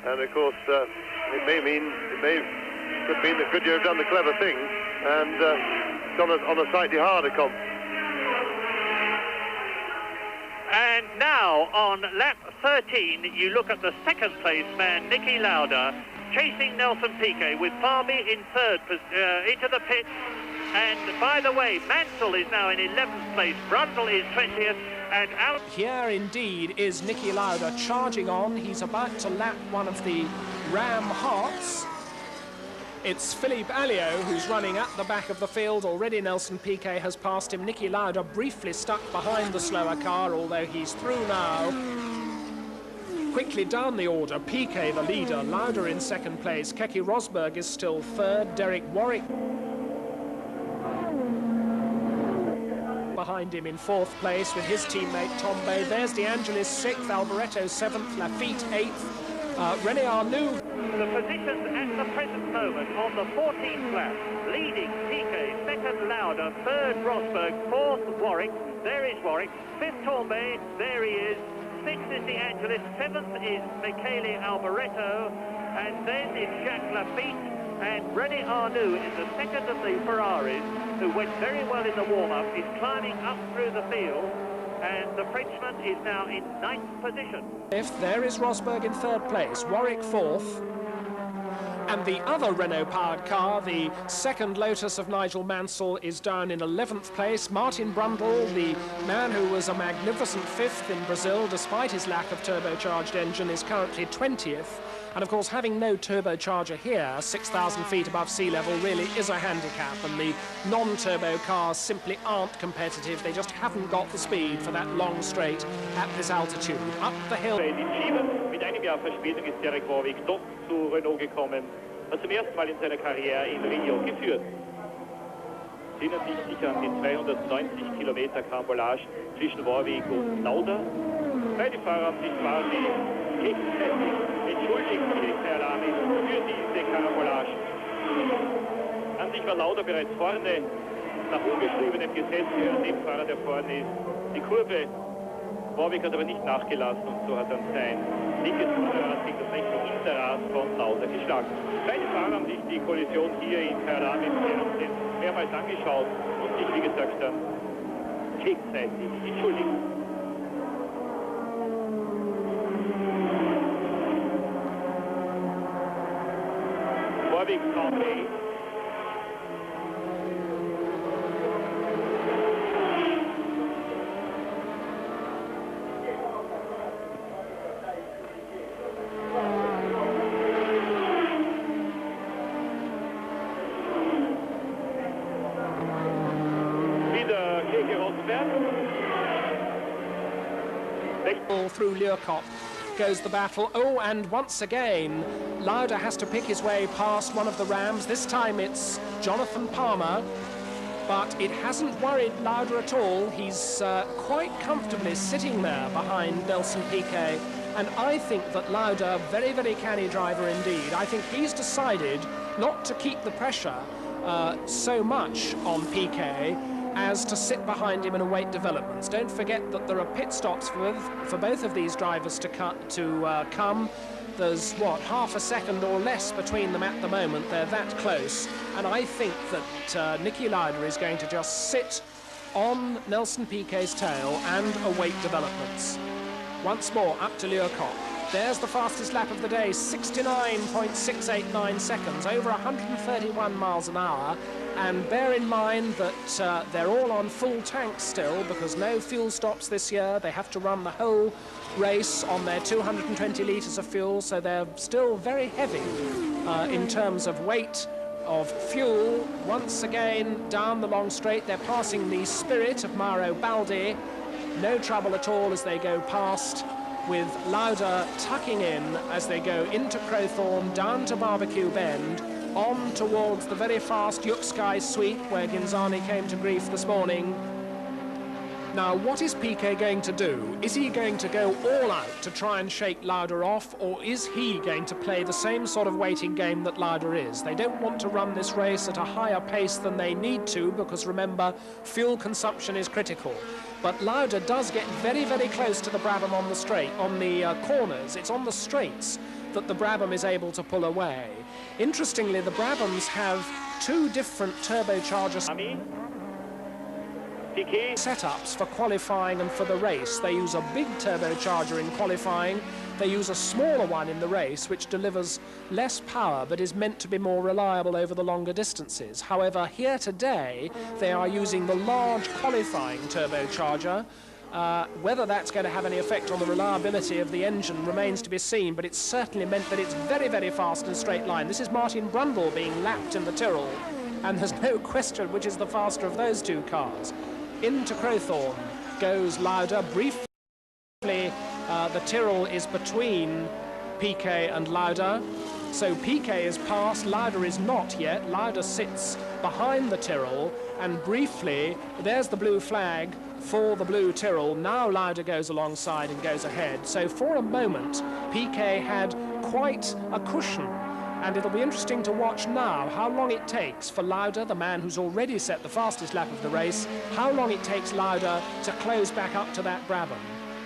And of course, it could mean that Goodyear have done the clever thing and gone on a slightly harder comp. And now on lap 13, you look at the second place man, Niki Lauda, chasing Nelson Piquet with Fabi in third, into the pits. And by the way, Mansell is now in 11th place, Brundle is 20th, and Alan... Here indeed is Niki Lauda charging on. He's about to lap one of the Ram Hearts. It's Philippe Alliot who's running at the back of the field. Already Nelson Piquet has passed him. Niki Lauda briefly stuck behind the slower car, although he's through now. Quickly down the order, Piquet the leader, Lauda in second place. Keke Rosberg is still third. Derek Warwick behind him in fourth place with his teammate Tombe. There's De Angelis sixth, Alboreto seventh, Lafitte eighth, René Arnoux. The positions at the present moment on the 14th lap, leading Piquet, second Lauda, third Rosberg, fourth Warwick, there is Warwick, fifth Tombe, there he is, sixth is De Angelis, seventh is Michele Alboreto, and then is Jacques Lafitte, and René Arnoux is the second of the Ferraris, who went very well in the warm-up, is climbing up through the field, and the Frenchman is now in 9th position. Fifth, there is Rosberg in third place, Warwick fourth, and the other Renault-powered car, the second Lotus of Nigel Mansell, is down in 11th place. Martin Brundle, the man who was a magnificent fifth in Brazil, despite his lack of turbocharged engine, is currently 20th. And of course, having no turbocharger here, 6,000 feet above sea level, really is a handicap, and the non-turbo cars simply aren't competitive. They just haven't got the speed for that long straight at this altitude. Up the hill. Mit einem Jahr Verspätung ist Derek Warwick doch zu Renault gekommen, hat zum ersten Mal in seiner Karriere in Rio geführt. Sie erinnern sich sicher an die 290 Kilometer Karambolage zwischen Warwick und Lauda. Beide Fahrer haben sich quasi gegenseitig entschuldigt, wie ich sehr alarm ist, für diese Karambolage. An sich war Lauda bereits vorne, nach ungeschriebenem Gesetz für den Fahrer, der vorne ist. Die Kurve, Warwick hat aber nicht nachgelassen und so hat dann sein linkes Vorderrad gegen das rechte Hinterrad von Lauda geschlagen. Beide Fahrer haben sich die Kollision hier in Karan im Fernsehen mehrmals angeschaut und sich, wie gesagt, dann gegenseitig entschuldigt. Warwick County. Through Learcott goes the battle. Oh, and once again, Lauda has to pick his way past one of the Rams. This time it's Jonathan Palmer, but it hasn't worried Lauda at all. He's quite comfortably sitting there behind Nelson Piquet, and I think that Lauda, very, very canny driver indeed, I think he's decided not to keep the pressure so much on Piquet as to sit behind him and await developments. Don't forget that there are pit stops for both of these drivers to come. There's, what, half a second or less between them at the moment. They're that close. And I think that Niki Lauda is going to just sit on Nelson Piquet's tail and await developments. Once more, up to Learcott. There's the fastest lap of the day, 69.689 seconds, over 131 miles an hour. And bear in mind that they're all on full tanks still, because no fuel stops this year. They have to run the whole race on their 220 litres of fuel, so they're still very heavy in terms of weight of fuel. Once again, down the long straight, they're passing the Spirit of Mauro Baldi. No trouble at all as they go past, with Lauda tucking in as they go into Crowthorne, down to Barbecue Bend, on towards the very fast Yukskai sweep where Ginzani came to grief this morning. Now, what is Piquet going to do? Is he going to go all out to try and shake Lauda off, or is he going to play the same sort of waiting game that Lauda is? They don't want to run this race at a higher pace than they need to, because remember, fuel consumption is critical. But Lauda does get very, very close to the Brabham on the straight, on the corners. It's on the straights that the Brabham is able to pull away. Interestingly, the Brabhams have two different turbocharger setups for qualifying and for the race. They use a big turbocharger in qualifying. They use a smaller one in the race, which delivers less power but is meant to be more reliable over the longer distances. However, here today, they are using the large qualifying turbocharger. Whether that's going to have any effect on the reliability of the engine remains to be seen, but it's certainly meant that it's very, very fast in a straight line. This is Martin Brundle being lapped in the Tyrrell, and there's no question which is the faster of those two cars. Into Crowthorne goes Lauda. Briefly, the Tyrrell is between Piquet and Lauda. So Piquet is past, Lauda is not yet. Lauda sits behind the Tyrrell, and briefly, there's the blue flag for the blue Tyrrell. Now Lauda goes alongside and goes ahead. So for a moment, Piquet had quite a cushion. And it'll be interesting to watch now how long it takes for Lauda, the man who's already set the fastest lap of the race, how long it takes Lauda to close back up to that Brabham.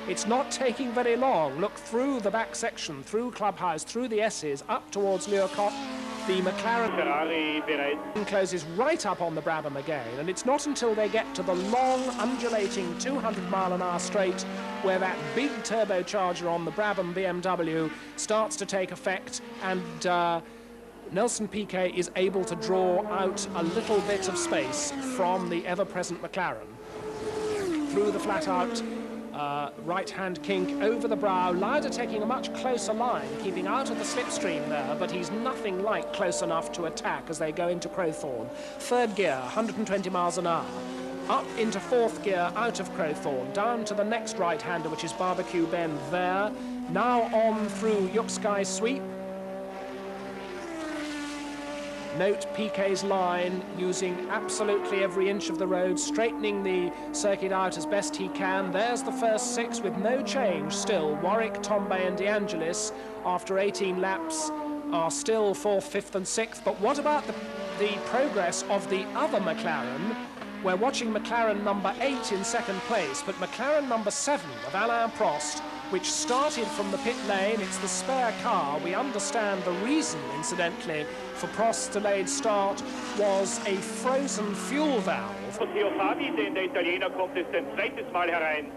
It's not taking very long. Look through the back section, through Clubhouse, through the S's, up towards Learcott. The McLaren closes right up on the Brabham again, and it's not until they get to the long, undulating 200-mile-an-hour straight where that big turbocharger on the Brabham BMW starts to take effect, and Nelson Piquet is able to draw out a little bit of space from the ever-present McLaren. Through the flat-out right-hand kink over the brow. Lauda taking a much closer line, keeping out of the slipstream there, but he's nothing like close enough to attack as they go into Crowthorne. Third gear, 120 miles an hour. Up into fourth gear, out of Crowthorne, down to the next right-hander, which is Barbecue Bend there. Now on through Yukskai Sweep. Note Piquet's line, using absolutely every inch of the road, straightening the circuit out as best he can. There's the first six with no change still. Warwick, Tombay and De Angelis, after 18 laps, are still 4th, 5th and 6th. But what about the progress of the other McLaren, We're watching McLaren number 8 in second place, but McLaren number 7 of Alain Prost, which started from the pit lane, it's the spare car. We understand the reason, incidentally, for Prost's delayed start was a frozen fuel valve. Theo Fabi, denn der Italiener kommt jetzt ein zweites Mal herein.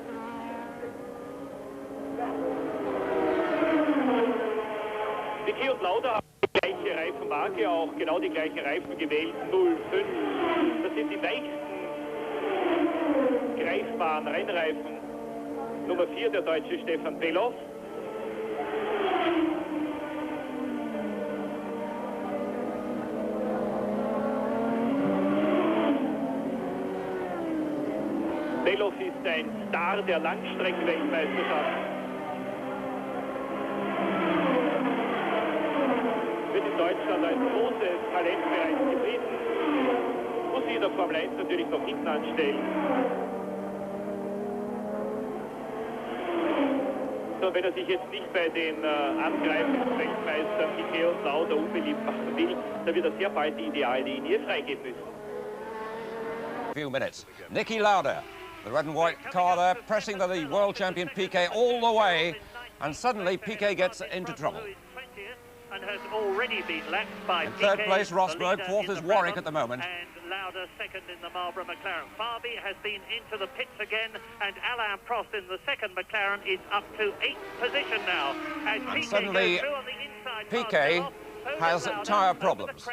Niki und Lauda haben die gleiche Reifenmarke, auch genau die gleichen Reifen gewählt, 05. Das sind die weichsten greifbaren Rennreifen. Nummer 4, der Deutsche Stefan Beloff. Beloff ist ein Star der Langstreckenweltmeisterschaft. Wird in Deutschland als großes Talent bereits gepriesen. Muss sich in der Formel 1 natürlich noch hinten anstellen. So, wenn er sich jetzt nicht bei den angreifenden Weltmeistern Niki und Lauda unbeliebt machen will, dann wird er sehr bald die Ideallinie freigeben müssen. Few minutes. Niki Lauda, the red and white car there, pressing the world champion Piquet all the way, and suddenly Piquet gets into trouble. And has already been lapped by in third Piquet, place, Rosberg. Fourth is Warwick at the moment. And Lauda second in the Marlboro McLaren. Fabi has been into the pits again, and Alain Prost in the second McLaren is up to 8th position now. And suddenly Piquet has tyre problems.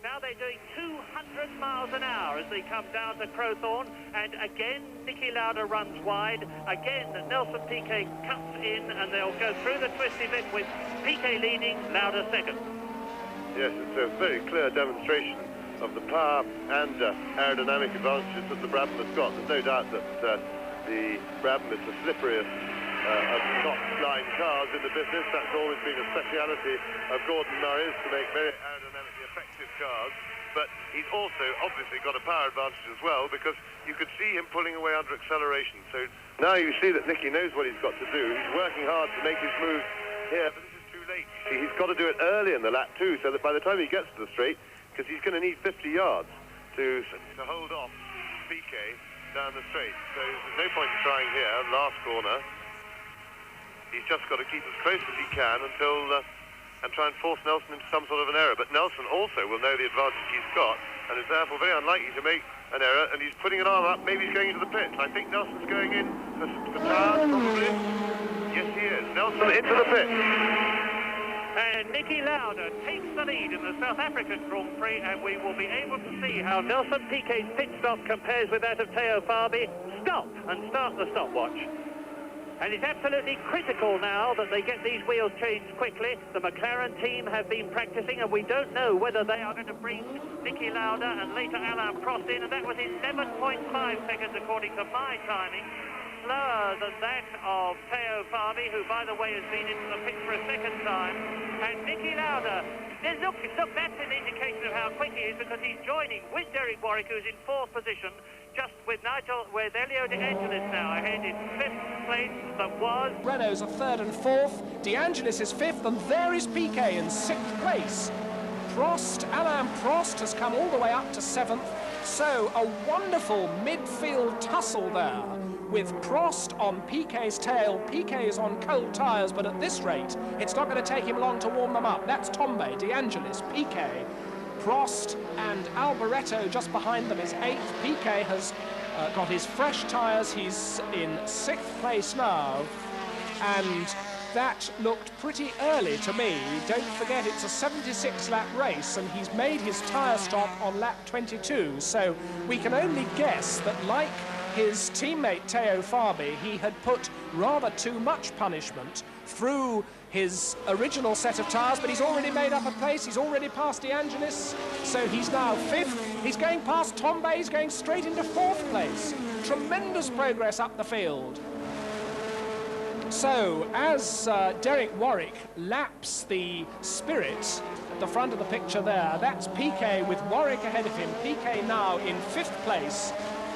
Now they're doing 200 miles an hour as they come down to Crowthorne, and again Niki Lauda runs wide. Again Nelson Piquet cuts in, and they'll go through the twisty bit with Piquet leading, Lauda second. Yes, it's a very clear demonstration of the power and aerodynamic advantages that the Brabham has got. There's no doubt that the Brabham is the slipperiest of top-line cars in the business. That's always been a speciality of Gordon Murray's, to make very aerodynamically effective cars. But he's also obviously got a power advantage as well, because you could see him pulling away under acceleration. So now you see that Niki knows what he's got to do. He's working hard to make his move here, but this is too late. He's got to do it early in the lap too, so that by the time he gets to the straight, because he's going to need 50 yards to hold off Piquet down the straight. So there's no point in trying here, last corner. He's just got to keep as close as he can until and try and force Nelson into some sort of an error. But Nelson also will know the advantage he's got, and is therefore very unlikely to make an error, and he's putting an arm up. Maybe he's going into the pit. I think Nelson's going in for tires, probably. Yes, he is. Nelson into the pit. And Niki Lauda takes the lead in the South African Grand Prix, and we will be able to see how Nelson Piquet's pit stop compares with that of Theo Fabi. Stop and start the stopwatch. And it's absolutely critical now that they get these wheels changed quickly. The McLaren team have been practicing, and we don't know whether they are going to bring Niki Lauda and later Alain Prost in, and that was in 7.5 seconds according to my timing. Slower than that of Theo Fabi, who by the way has been into the pit for a second time. And Niki Lauda, look, that's an indication of how quick he is, because he's joining with Derek Warwick, who's in 4th position, just with Elio De Angelis now ahead in 5th place. That was Renault's are 3rd and 4th, De Angelis is 5th, and there is Piquet in 6th place. Alain Prost has come all the way up to 7th, so a wonderful midfield tussle there, with Prost on Piquet's tail. Piquet is on cold tyres, but at this rate, it's not going to take him long to warm them up. That's Tombe, De Angelis, Piquet, Prost and Alboreto just behind them is 8th. Piquet has got his fresh tyres. He's in 6th place now, and that looked pretty early to me. Don't forget, it's a 76-lap race, and he's made his tyre stop on lap 22, so we can only guess that, like his teammate Theo Fabi, he had put rather too much punishment through his original set of tyres, but he's already made up a place. He's already passed De Angelis, so he's now 5th. He's going past Tombe. He's going straight into 4th place. Tremendous progress up the field. So, as Derek Warwick laps the Spirit at the front of the picture there, that's Piquet with Warwick ahead of him. Piquet now in 5th place.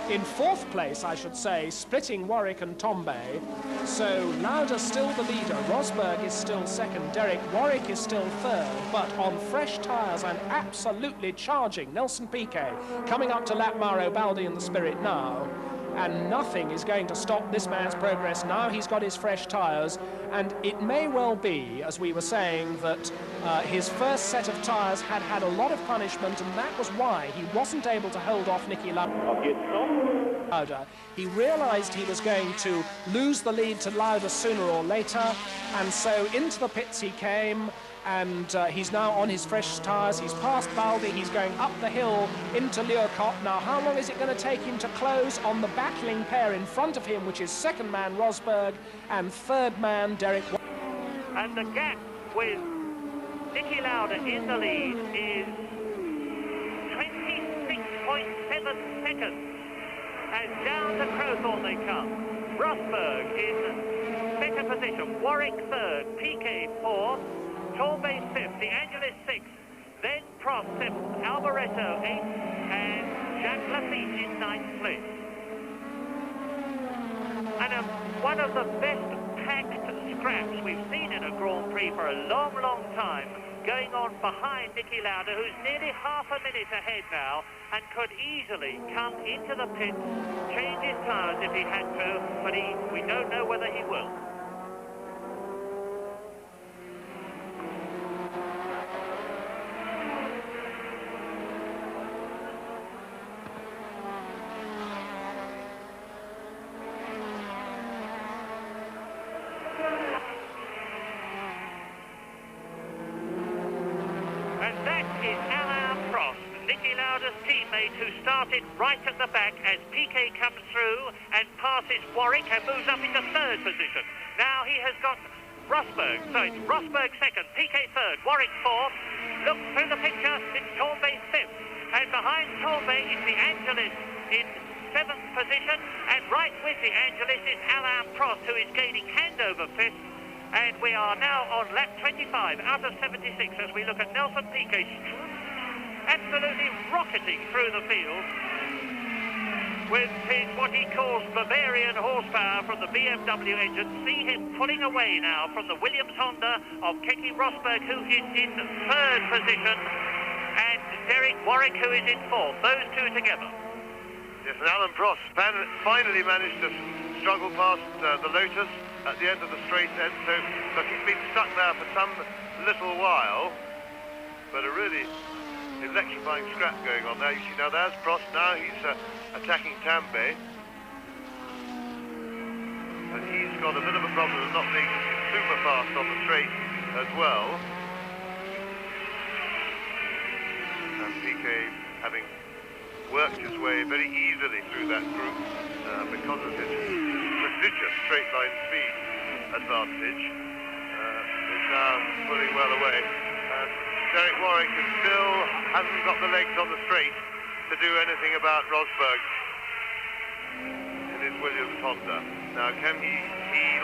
in fourth place, I should say, splitting Warwick and Tombe. So Lauda still the leader, Rosberg is still second, Derek Warwick is still third, but on fresh tyres and absolutely charging, Nelson Piquet coming up to lap Mauro Baldi in the Spirit now. And nothing is going to stop this man's progress now. He's got his fresh tyres, and it may well be, as we were saying, that his first set of tyres had had a lot of punishment, and that was why he wasn't able to hold off Niki Lauda. He realised he was going to lose the lead to Lauda sooner or later, and so into the pits he came. And he's now on his fresh tyres. He's past Baldi. He's going up the hill into Leeuwkop. Now, how long is it going to take him to close on the battling pair in front of him, which is second man Rosberg and third man Derek? And the gap with Niki Lauda in the lead is 26.7 seconds. As down to Crowthorne they come. Rosberg in better position. Warwick third. Piquet fourth. Tombe fifth, De Angelis sixth, then Prost seventh, Alboreto eighth, and Jacques Lafitte in ninth place. And one of the best packed scraps we've seen in a Grand Prix for a long, long time, going on behind Niki Lauda, who's nearly half a minute ahead now, and could easily come into the pits, change his tyres if he had to, but we don't know whether he will. Teammate who started right at the back as Piquet comes through and passes Warwick and moves up into third position. Now he has got Rosberg, so it's Rosberg second, Piquet third, Warwick fourth. Look through the picture, it's Tombe fifth, and behind Tombe is De Angelis in seventh position, and right with De Angelis is Alain Prost, who is gaining hand over fifth. And we are now on lap 25 out of 76 as we look at Nelson Piquet absolutely rocketing through the field with his what he calls Bavarian horsepower from the BMW engine. See him pulling away now from the Williams Honda of Keke Rosberg, who is in third position, and Derek Warwick, who is in fourth. Those two together. Yes, and Alain Prost finally managed to struggle past the Lotus at the end of the straight end. So look, he's been stuck there for some little while, but a really electrifying scrap going on there. You see now there's Prost, now he's attacking Tambay, and he's got a bit of a problem of not being super fast on the straight as well. And Piquet having worked his way very easily through that group because of his prodigious straight line speed advantage, is now pulling well away. Derek Warwick still hasn't got the legs on the straight to do anything about Rosberg in his Williams Honda. Now, can he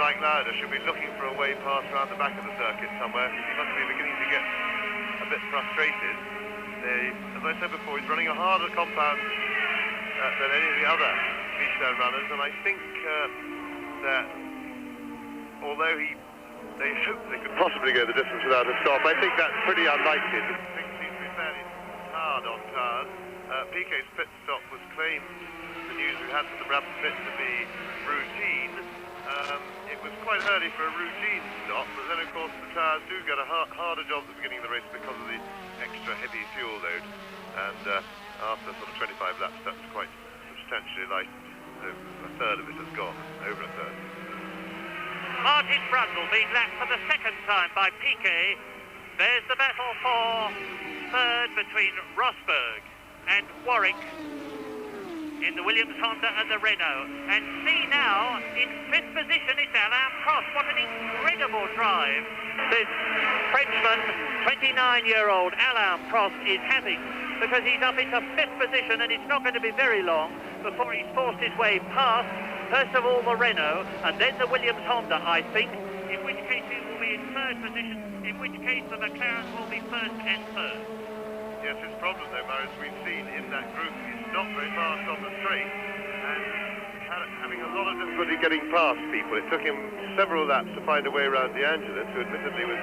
like Lauda, should be looking for a way past around the back of the circuit somewhere, because he must be beginning to get a bit frustrated. As I said before, he's running a harder compound than any of the other Keystone runners, and I think that although they hope they could possibly go the distance without a stop, I think that's pretty unlikely. Things seem to be fairly hard on tyres. Piquet's pit stop was claimed, the news we had from the Brabham pit, to be routine. It was quite early for a routine stop, but then of course the tyres do get a harder job at the beginning of the race because of the extra heavy fuel load, and after sort of 25 laps that's quite substantially light, so a third of it has gone, over a third. Martin Brundle being lapped for the second time by Piquet. There's the battle for third between Rosberg and Warwick in the Williams Honda and the Renault. And see now, in fifth position, it's Alain Prost. What an incredible drive this Frenchman, 29-year-old Alain Prost, is having, because he's up into fifth position, and it's not going to be very long before he's forced his way past, first of all, the Renault, and then the Williams Honda, I think, in which case he will be in third position, in which case the McLaren will be first and third. Yes, his problem, though, Maris, we've seen in that group, he's not very fast on the straight, and having a lot of difficulty getting past people. It took him several laps to find a way around De Angelis, who admittedly was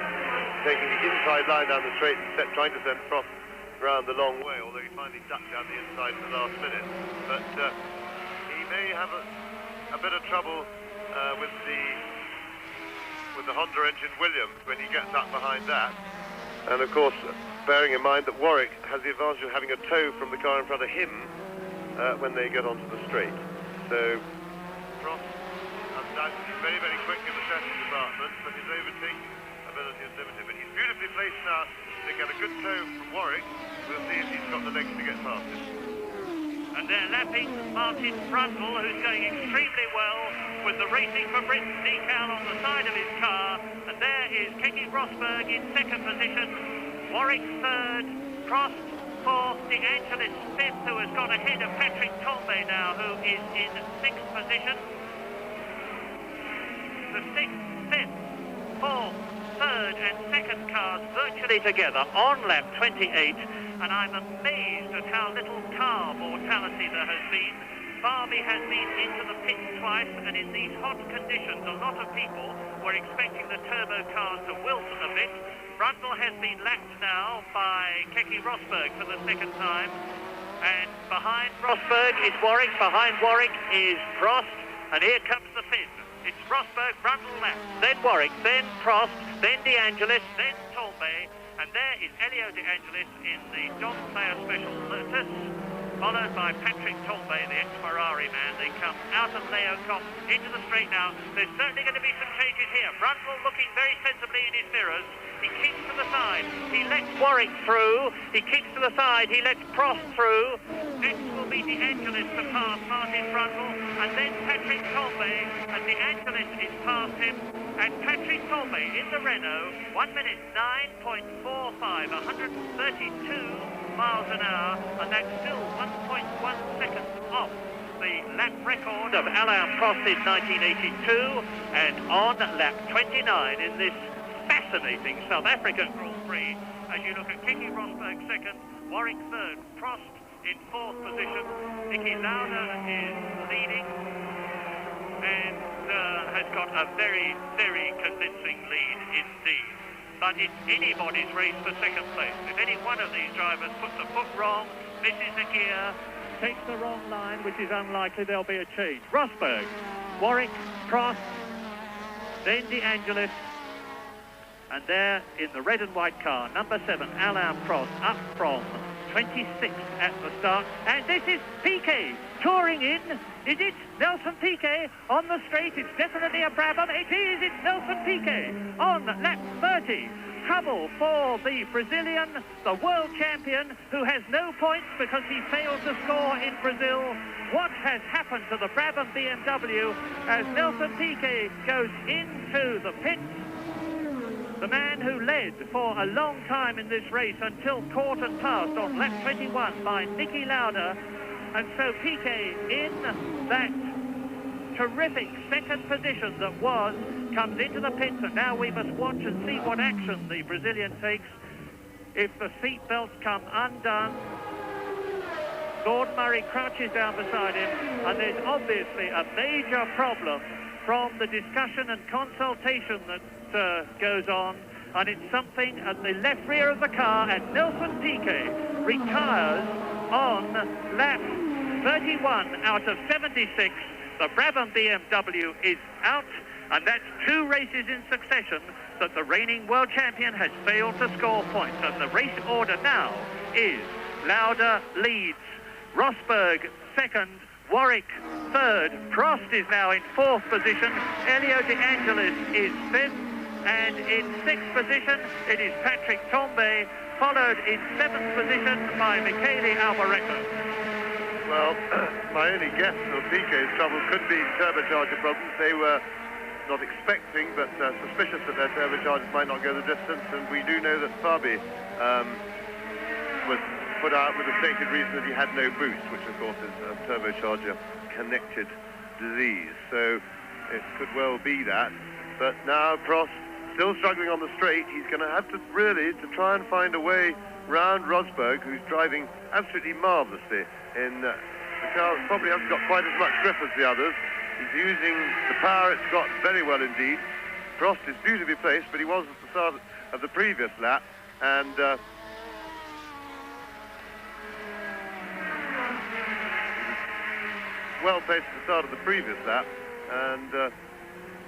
taking the inside line down the straight and trying to send Frost around the long way, although he finally ducked down the inside at the last minute. But he may have a bit of trouble with the Honda engine Williams when he gets up behind that. And of course, bearing in mind that Warwick has the advantage of having a tow from the car in front of him when they get onto the straight. So Frost undoubtedly very, very quick in the chassis department, but his overtaking ability is limited. But he's beautifully placed now to get a good tow from Warwick. We'll see if he's got the legs to get past him. And they're lapping Martin Brundle, who's going extremely well with the Racing for Britain decal on the side of his car. And there is Keke Rosberg in second position, Warwick third, Prost fourth, De Angelis fifth, who has got ahead of Patrick Tambay now, who is in sixth position. The sixth, fifth, fourth, third and second cars virtually together on lap 28. And I'm amazed at how little car mortality there has been. Barbie has been into the pit twice, and in these hot conditions, a lot of people were expecting the turbo cars to wilt a bit. Brundle has been lapped now by Keke Rosberg for the second time. And behind Rosberg is Warwick, behind Warwick is Prost, and here comes the fin. It's Rosberg, Brundle lapped, then Warwick, then Prost, then De Angelis, then Tambay. And there is Elio De Angelis in the John Player Special Lotus, followed by Patrick Tambay, the ex-Ferrari man. They come out of Leo Cop into the straight now. There's certainly going to be some changes here. Brundle looking very sensibly in his mirrors. He keeps to the side. He lets Warwick through. He keeps to the side. He lets Prost through. Next will be De Angelis to pass Martin Brundle, and then Patrick Tambay. And De Angelis is past him. And Patrick Tambay in the Renault, 1 minute 9.45, 132 miles an hour, and that's still 1.1 seconds off the lap record of Alain Prost in 1982, and on lap 29 in this fascinating South African Grand Prix, as you look at Keke Rosberg second, Warwick third, Prost in fourth position, Niki Lauda is leading, and has got a very, very convincing lead indeed. But it's anybody's race for second place. If any one of these drivers puts a foot wrong, misses the gear, takes the wrong line, which is unlikely, there'll be a change. Rosberg, Warwick, Prost, then De Angelis, and there in the red and white car, number 7, Alain Prost, up from 26th at the start. And this is Piquet touring in. Is it Nelson Piquet on the straight? It's definitely a Brabham. It is. It's Nelson Piquet on lap 30. Trouble for the Brazilian, the world champion, who has no points because he failed to score in Brazil. What has happened to the Brabham BMW as Nelson Piquet goes into the pits? The man who led for a long time in this race until caught and passed on lap 21 by Niki Lauda. And so Piquet, in that terrific second position that was, comes into the pits, and now we must watch and see what action the Brazilian takes. If the seat belts come undone, Lord Murray crouches down beside him, and there's obviously a major problem from the discussion and consultation that goes on, and it's something at the left rear of the car, and Nelson Piquet retires on lap 31 out of 76. The Brabham BMW is out, and that's 2 races in succession that the reigning world champion has failed to score points. And the race order now is Lauda leads, Rosberg second, Warwick third, Prost is now in 4th position, Elio De Angelis is 5th, and in 6th position it is Patrick Tambay, followed in 7th position by Michele Alboreto. Well, my only guess of Piquet's trouble could be turbocharger problems. They were not expecting, but suspicious that their turbochargers might not go the distance, and we do know that Fabi was put out with the stated reason that he had no boost, which of course is a turbocharger-connected disease. So it could well be that. But now Prost still struggling on the straight. He's going to have to really try and find a way round Rosberg, who's driving absolutely marvellously in the car probably hasn't got quite as much grip as the others. He's using the power it's got very well indeed. Prost is beautifully placed, but he was at the start of the previous lap, and well placed at the start of the previous lap, and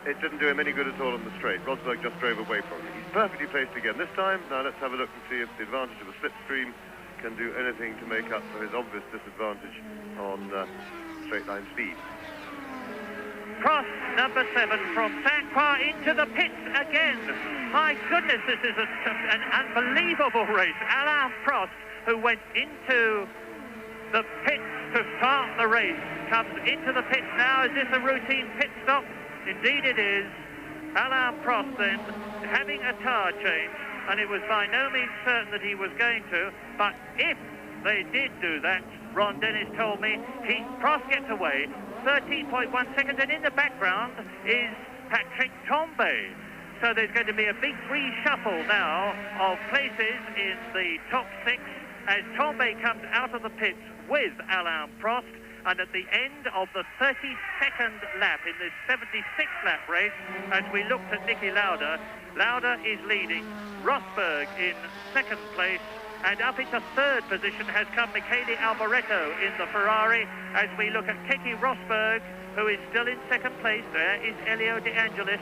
it didn't do him any good at all on the straight. Rosberg just drove away from him. He's perfectly placed again this time. Now let's have a look and see if the advantage of a slipstream can do anything to make up for his obvious disadvantage on straight line speed. Prost, number 7, from Saint-Croix into the pits again. My goodness, this is an unbelievable race. Alain Prost, who went into the pits to start the race, comes into the pits now. Is this a routine pit stop? Indeed it is. Alain Prost then having a tyre change, and it was by no means certain that he was going to, but if they did do that, Ron Dennis told me, Prost gets away 13.1 seconds, and in the background is Patrick Tambay. So there's going to be a big reshuffle now of places in the top 6 as Tambay comes out of the pits with Alain Prost. And at the end of the 32nd lap in this 76th lap race, as we looked at Niki Lauda, Lauda is leading, Rosberg in 2nd place, and up into 3rd position has come Michele Alboreto in the Ferrari. As we look at Keke Rosberg, who is still in 2nd place, there is Elio De Angelis.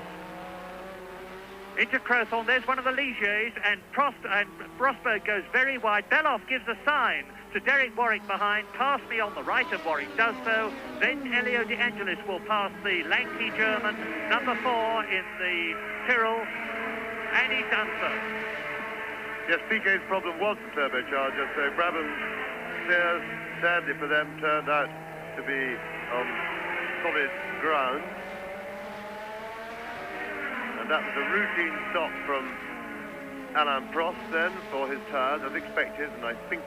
Into Crowthorne, there's one of the Ligiers, and Rosberg goes very wide. Beloff gives a sign to Derek Warwick behind, pass me on the right, and Warwick does so. Then Elio De Angelis will pass the lanky German, number 4 in the Tyrrell, and he's done so. Yes, Piquet's problem was the turbocharger, so Brabham's clears, sadly for them, turned out to be on solid ground. And that was a routine stop from Alain Prost then for his tyres, as expected, and I think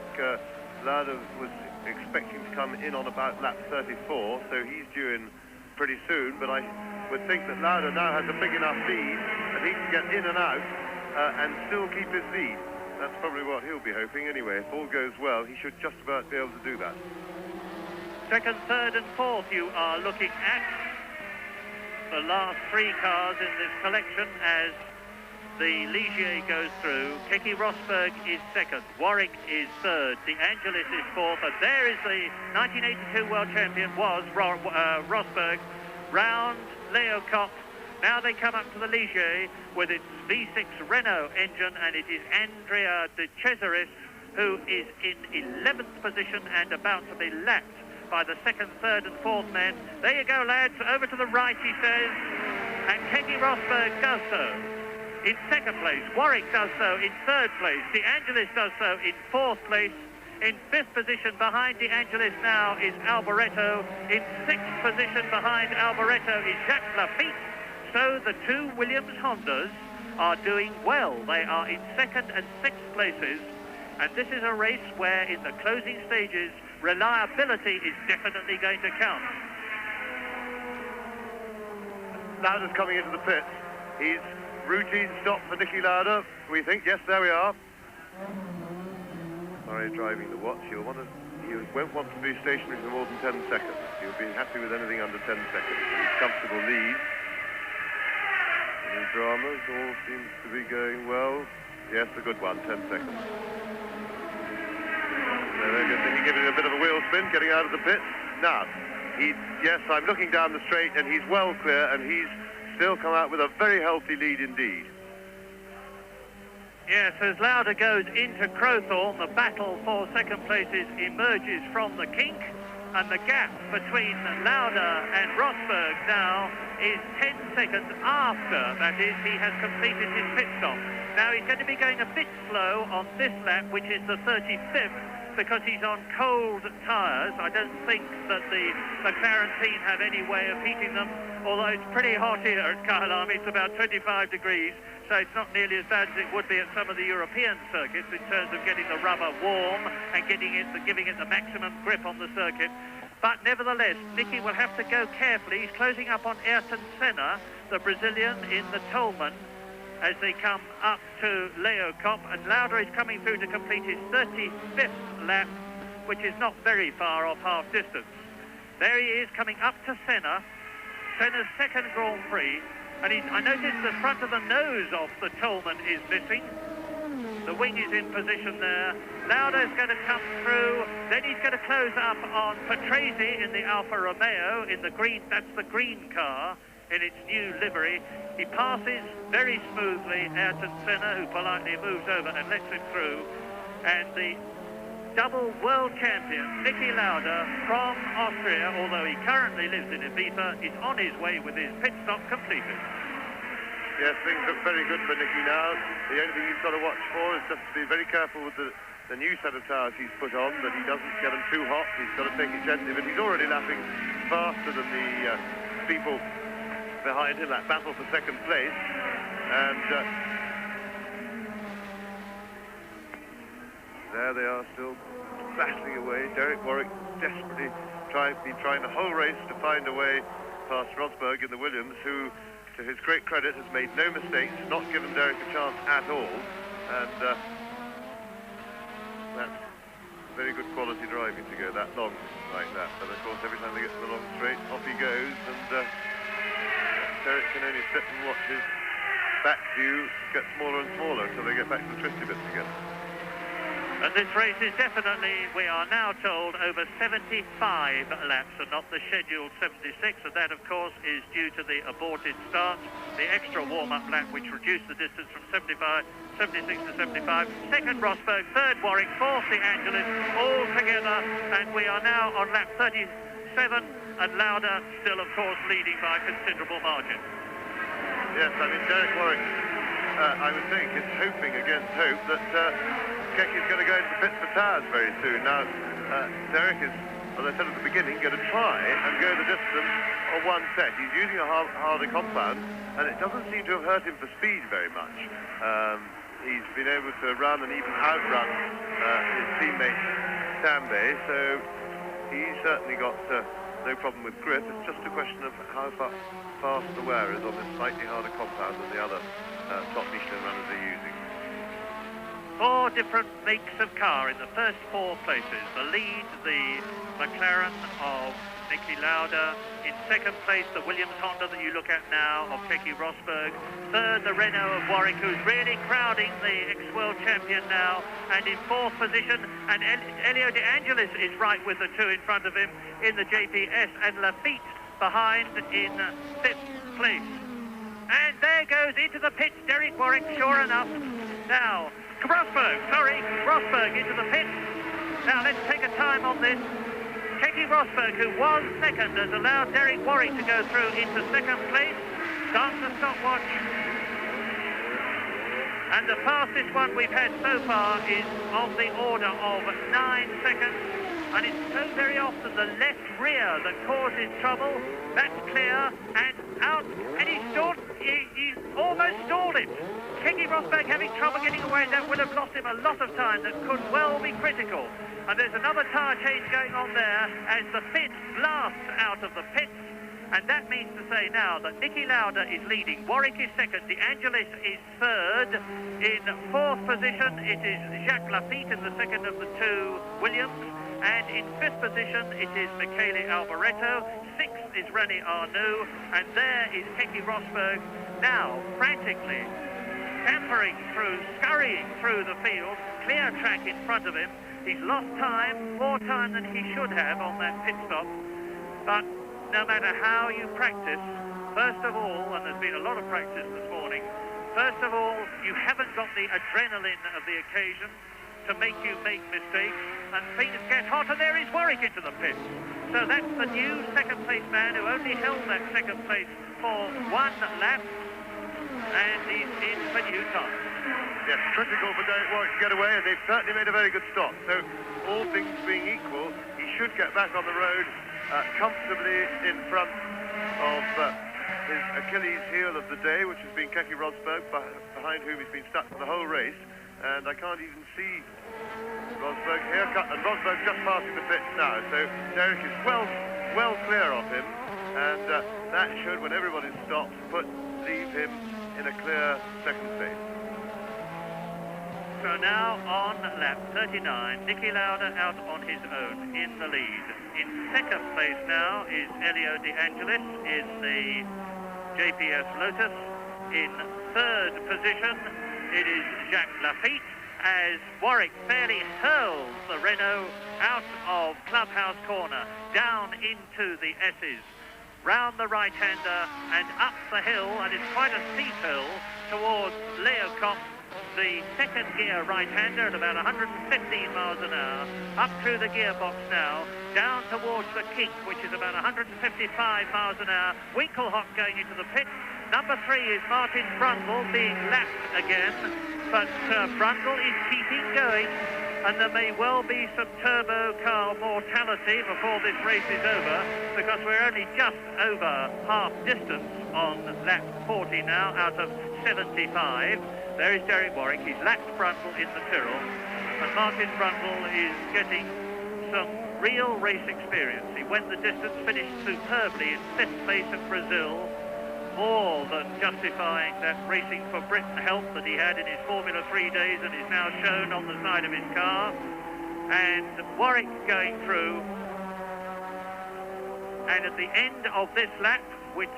Lauda was expecting to come in on about lap 34, so he's due in pretty soon, but I would think that Lauda now has a big enough lead that he can get in and out and still keep his lead. That's probably what he'll be hoping anyway. If all goes well, he should just about be able to do that. 2nd, 3rd and 4th you are looking at. The last 3 cars in this collection as the Ligier goes through. Keke Rosberg is 2nd, Warwick is 3rd, De Angelis is 4th, and there is the 1982 world champion was Rosberg, round Leo Kopp. Now they come up to the Ligier with its V6 Renault engine, and it is Andrea De Cesaris who is in 11th position and about to be lapped by the 2nd, 3rd and 4th men. There you go, lads, over to the right, he says, and Keke Rosberg does so in 2nd place. Warwick does so in 3rd place. De Angelis does so in 4th place. In 5th position behind De Angelis now is Alboreto. In 6th position behind Alboreto is Jacques Lafitte. So the 2 Williams Hondas are doing well. They are in 2nd and 6th places. And this is a race where in the closing stages, reliability is definitely going to count. Lauda's coming into the pits. He's routine stop for Niki Lauda, we think. Yes, there we are. Murray driving the watch. You won't want to be stationary for more than 10 seconds. You'll be happy with anything under 10 seconds. He's comfortable lead. Any dramas? All seems to be going well. Yes, a good one, 10 seconds. He giving it a bit of a wheel spin, getting out of the pits. Now, yes, I'm looking down the straight, and he's well clear, and he's still come out with a very healthy lead indeed. Yes, as Lauda goes into Crowthorne, the battle for 2nd places emerges from the kink, and the gap between Lauda and Rosberg now is 10 seconds after, that is, he has completed his pit stop. Now he's going to be going a bit slow on this lap, which is the 35th, because he's on cold tyres. I don't think that the McLaren team have any way of heating them, although it's pretty hot here at Kyalami. It's about 25 degrees, so it's not nearly as bad as it would be at some of the European circuits in terms of getting the rubber warm and giving it the maximum grip on the circuit. But nevertheless, Niki will have to go carefully. He's closing up on Ayrton Senna, the Brazilian in the Tolman, as they come up to Leo Kopp, and Lauda is coming through to complete his 35th lap. which is not very far off half distance. There he is coming up to Senna. Senna's second Grand Prix. And I noticed the front of the nose of the Tolman is missing. The wing is in position there. Lauda's going to come through. Then he's going to close up on Patrese in the Alfa Romeo in the green. That's the green car in its new livery. He passes very smoothly Ayrton Senna, who politely moves over and lets him through. And the double world champion, Niki Lauda from Austria, although he currently lives in Ibiza, is on his way with his pit stop completed. Yes, things look very good for Niki now. The only thing he's got to watch for is just to be very careful with the new set of tyres he's put on, that he doesn't get them too hot. He's got to take it gently, but he's already lapping faster than the people behind him, that battle for second place. And there they are, still battling away. Derek Warwick desperately trying the whole race to find a way past Rosberg in the Williams, who, to his great credit, has made no mistakes, not given Derek a chance at all, and that's very good quality driving to go that long like that. But of course, every time they get to the long straight, off he goes, and Derek can only sit and watch his back view get smaller and smaller until they get back to the twisty bits again. And this race is definitely, we are now told, over 75 laps and not the scheduled 76, and that of course is due to the aborted start, the extra warm-up lap which reduced the distance from 76 to 75. Second Rosberg, third Warwick, fourth De Angelis, all together, and we are now on lap 37, and Lauda still of course leading by a considerable margin. Yes, I mean Derek Warwick, I would think, is hoping against hope that Keki's going to go into the pits for tyres very soon. Now, Derek is, as I said at the beginning, going to try and go the distance on one set. He's using a harder compound, and it doesn't seem to have hurt him for speed very much. He's been able to run and even outrun his teammate Tambay, so he's certainly got no problem with grip. It's just a question of how fast the wear is on this slightly harder compound than the other top Michelin runners are using. 4 different makes of car in the first 4 places. The lead, the McLaren of Niki Lauda. In second place, the Williams Honda that you look at now of Keke Rosberg. Third, the Renault of Warwick, who's really crowding the ex-world champion now. And in 4th position, and Elio De Angelis is right with the 2 in front of him in the JPS, and Lafitte behind in 5th place. And there goes into the pits Derek Warwick, sure enough. Now, Rosberg into the pits. Now let's take a time on this. Keke Rosberg, who was second, has allowed Derek Warwick to go through into second place. Starts the stopwatch. And the fastest one we've had so far is of the order of 9 seconds. And it's so very often the left rear that causes trouble. That's clear. And out. And he's almost stalled him. Keke Rosberg having trouble getting away. That would have lost him a lot of time. That could well be critical. And there's another tyre change going on there as the Fitz blasts out of the pits. And that means to say now that Niki Lauda is leading. Warwick is second. De Angelis is third. In 4th position, it is Jacques Lafitte in the second of the 2 Williams. And in 5th position, it is Michele Alboreto. 6th is René Arnoux. And there is Keke Rosberg now frantically scurrying through the field. Clear track in front of him. He's lost time, more time than he should have on that pit stop. But no matter how you practice, first of all, and there's been a lot of practice this morning, first of all, you haven't got the adrenaline of the occasion to make you make mistakes, and things get hot, and there is Warwick into the pits. So that's the new second place man who only held that second place for 1 lap, and he's in for new time. Yes, critical for Derek Warwick to get away, and they've certainly made a very good stop. So, all things being equal, he should get back on the road comfortably in front of his Achilles heel of the day, which has been Keke Rosberg, behind whom he's been stuck for the whole race. And I can't even see Rosberg here, and Rosberg just passing the pits now. So Derek is well clear of him, and that should, when everybody's stopped, leave him in a clear second place. So now on lap 39. Nicky Lauda out on his own in the lead. In second place now is Elio De Angelis in the JPS Lotus. In third position it is Jacques Lafitte as Warwick fairly hurls the Renault out of Clubhouse Corner, down into the S's, round the right-hander and up the hill, and it's quite a steep hill towards Leocomp, the second gear right-hander at about 115 miles an hour, up through the gearbox now, down towards the kink, which is about 155 miles an hour. Winkelhock going into the pit. Number 3 is Martin Brundle being lapped again, but Brundle is keeping going, and there may well be some turbo car mortality before this race is over, because we're only just over half distance on lap 40 now out of 75. There is Derek Warwick. He's lapped Brundle in the Tyrrell, and Martin Brundle is getting some real race experience. He went the distance, finished superbly in 5th place at Brazil, more than justifying that Racing for Britain help that he had in his Formula 3 days and is now shown on the side of his car. And Warwick going through, and at the end of this lap, which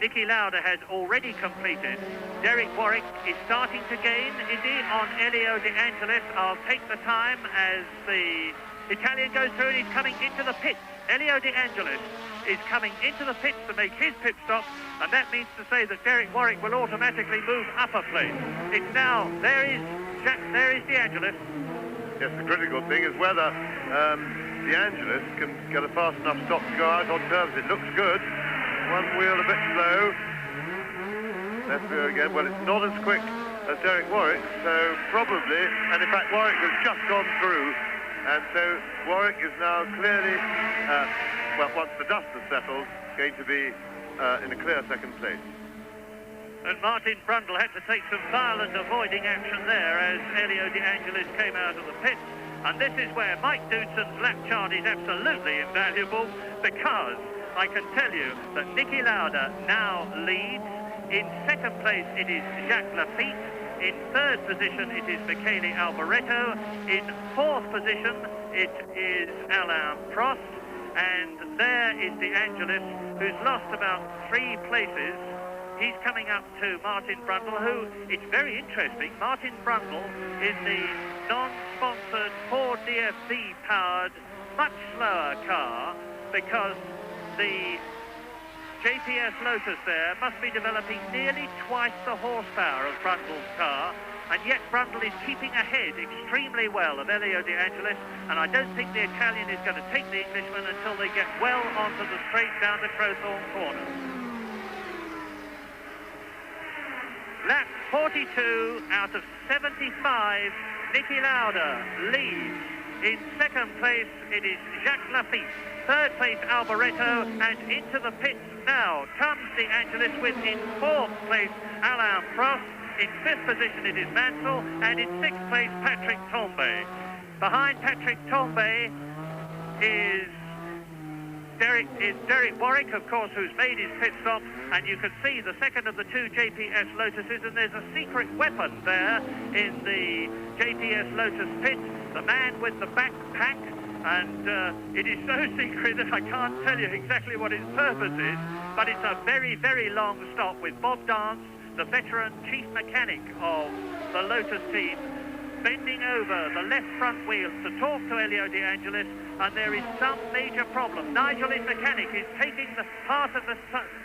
Nicky Lauda has already completed, Derek Warwick is starting to gain, is he, on Elio De Angelis. I'll take the time as the Italian goes through and he's coming into the pits. Elio De Angelis is coming into the pits to make his pit stop, and that means to say that Derek Warwick will automatically move up a place. It's now, there is De Angelis. Yes, the critical thing is whether De Angelis can get a fast enough stop to go out on terms. It looks good. One wheel a bit slow. Left rear again. Well, it's not as quick as Derek Warwick, so probably, and in fact Warwick has just gone through, and so Warwick is now clearly, well, once the dust has settled, going to be in a clear second place. And Martin Brundle had to take some violent avoiding action there as Elio De Angelis came out of the pits. And this is where Mike Doodson's lap chart is absolutely invaluable, because I can tell you that Nicky Lauda now leads. In second place it is Jacques Lafitte. In third position it is Michele Alboreto. In fourth position it is Alain Prost. And there is De Angelis, who's lost about 3 places. He's coming up to Martin Brundle, who, it's very interesting, Martin Brundle is the non-sponsored Ford DFB powered, much slower car, because the JPS Lotus there must be developing nearly twice the horsepower of Brundle's car, and yet Brundle is keeping ahead extremely well of Elio De Angelis, and I don't think the Italian is going to take the Englishman until they get well onto the straight down to Crowthorne Corner. Lap 42 out of 75, Nicky Lauda leads. In second place it is Jacques Lafitte. Third place Alboreto, and into the pits now comes De Angelis with, in fourth place, Alain Prost. In fifth position it is Mansell, and in sixth place Patrick Tambay. Behind Patrick Tambay is Derek Warwick, of course, who's made his pit stop, and you can see the second of the 2 JPS Lotuses, and there's a secret weapon there in the JPS Lotus pit, the man with the backpack, and it is so secret that I can't tell you exactly what its purpose is, but it's a very, very long stop with Bob Dance, the veteran chief mechanic of the Lotus team, bending over the left front wheels to talk to Elio De Angelis, and there is some major problem. Nigel, his mechanic, is taking the part of the,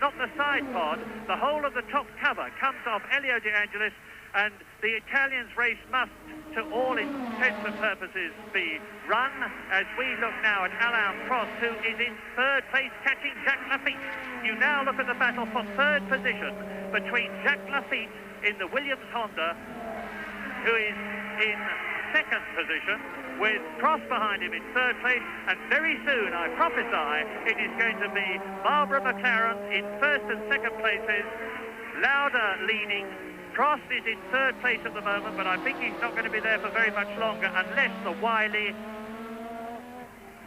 not the side pod, the whole of the top cover comes off Elio De Angelis, and the Italians' race must, to all intents and purposes, be run, as we look now at Alain Prost, who is in third place, catching Jacques Lafitte. You now look at the battle for third position between Jacques Lafitte in the Williams Honda, who is in second position, with Prost behind him in third place, and very soon, I prophesy, it is going to be Barbara McLaren in first and second places, Lauda leading. Prost is in third place at the moment, but I think he's not going to be there for very much longer unless the wily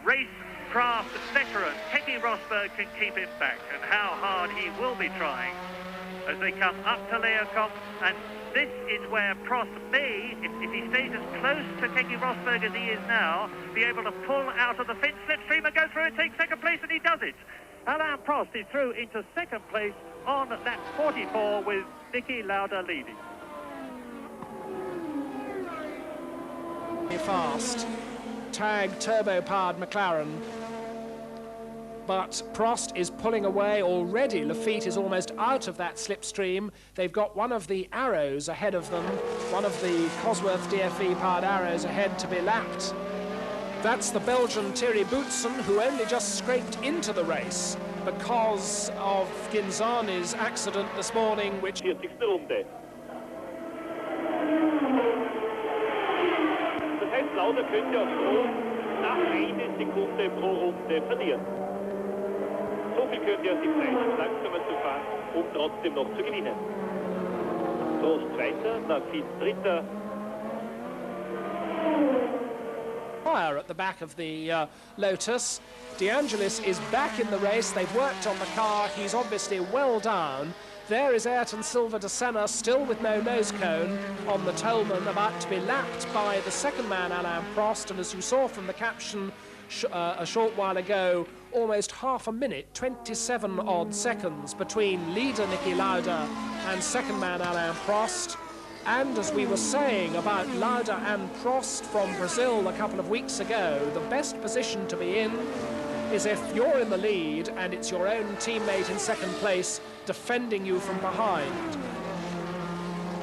racecraft veteran Keke Rosberg can keep him back, and how hard he will be trying as they come up to Leocomp, and this is where Prost may, if he stays as close to Keke Rosberg as he is now, be able to pull out of the Finch slipstream and go through and take second place, and he does it. Alain Prost is through into second place on lap 44 with Niki Lauda leading. Fast, tag turbo-powered McLaren, but Prost is pulling away already. Lafitte is almost out of that slipstream. They've got one of the arrows ahead of them, one of the Cosworth DFE-powered arrows ahead to be lapped. That's the Belgian Thierry Boutsen, who only just scraped into the race because of Ginzani's accident this morning, which... 40. Runde. Das heißt, Lauda könnte auf Prost nach 1 Sekunde pro Runde verlieren. So viel könnte er sich leisten, langsamer zu fahren, um trotzdem noch zu gewinnen. Prost zweiter, Lafitte dritter. Fire at the back of the Lotus. De Angelis is back in the race. They've worked on the car. He's obviously well down. There is Ayrton Silva de Senna, still with no nose cone on the Tolman, about to be lapped by the second man, Alain Prost. And as you saw from the caption a short while ago, almost half a minute, 27 odd seconds between leader Niki Lauda and second man Alain Prost. And as we were saying about Lauda and Prost from Brazil a couple of weeks ago, the best position to be in is if you're in the lead and it's your own teammate in second place defending you from behind.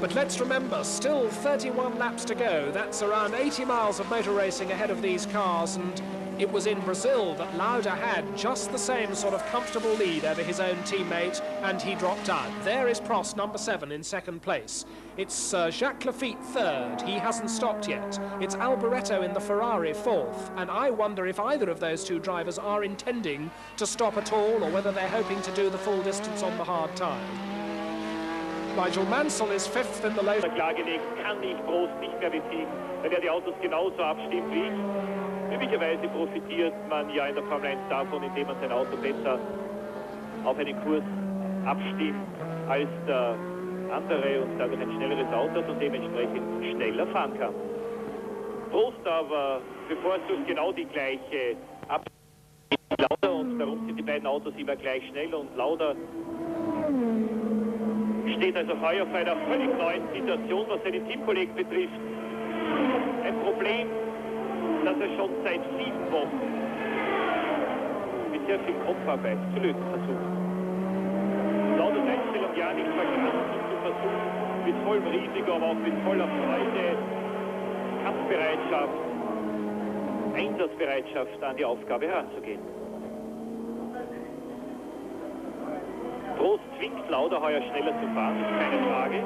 But let's remember, still 31 laps to go. That's around 80 miles of motor racing ahead of these cars, and it was in Brazil that Lauda had just the same sort of comfortable lead over his own teammate, and he dropped out. There is Prost, number 7, in second place. It's Jacques Lafitte third. He hasn't stopped yet. It's Alboreto in the Ferrari fourth, and I wonder if either of those two drivers are intending to stop at all, or whether they're hoping to do the full distance on the hard tire. Nigel Mansell is fifth in the Lotus. Klagelegt kann ich Prost nicht mehr besiegen, weil er die Autos genauso abstimmt wie ich. Üblicherweise profitiert man ja in der Formel 1 davon, indem man sein Auto besser auf einen Kurs abstimmt als der andere und dadurch ein schnelleres Auto hat und dementsprechend schneller fahren kann. Prost aber bevorzugt genau die gleiche Abstimmung wie Lauda, und darum sind die beiden Autos immer gleich schnell, und Lauda steht also heuer vor einer völlig neuen Situation, was seinen Teamkollegen betrifft. Ein Problem, das er schon seit 7 Wochen mit sehr viel Kopfarbeit zu lösen versucht. Laudas Einstellung ja nicht verkannt, zu versuchen, mit vollem Risiko, aber auch mit voller Freude, Kampfbereitschaft, Einsatzbereitschaft an die Aufgabe heranzugehen. Prost zwingt Lauda heuer schneller zu fahren, keine Frage.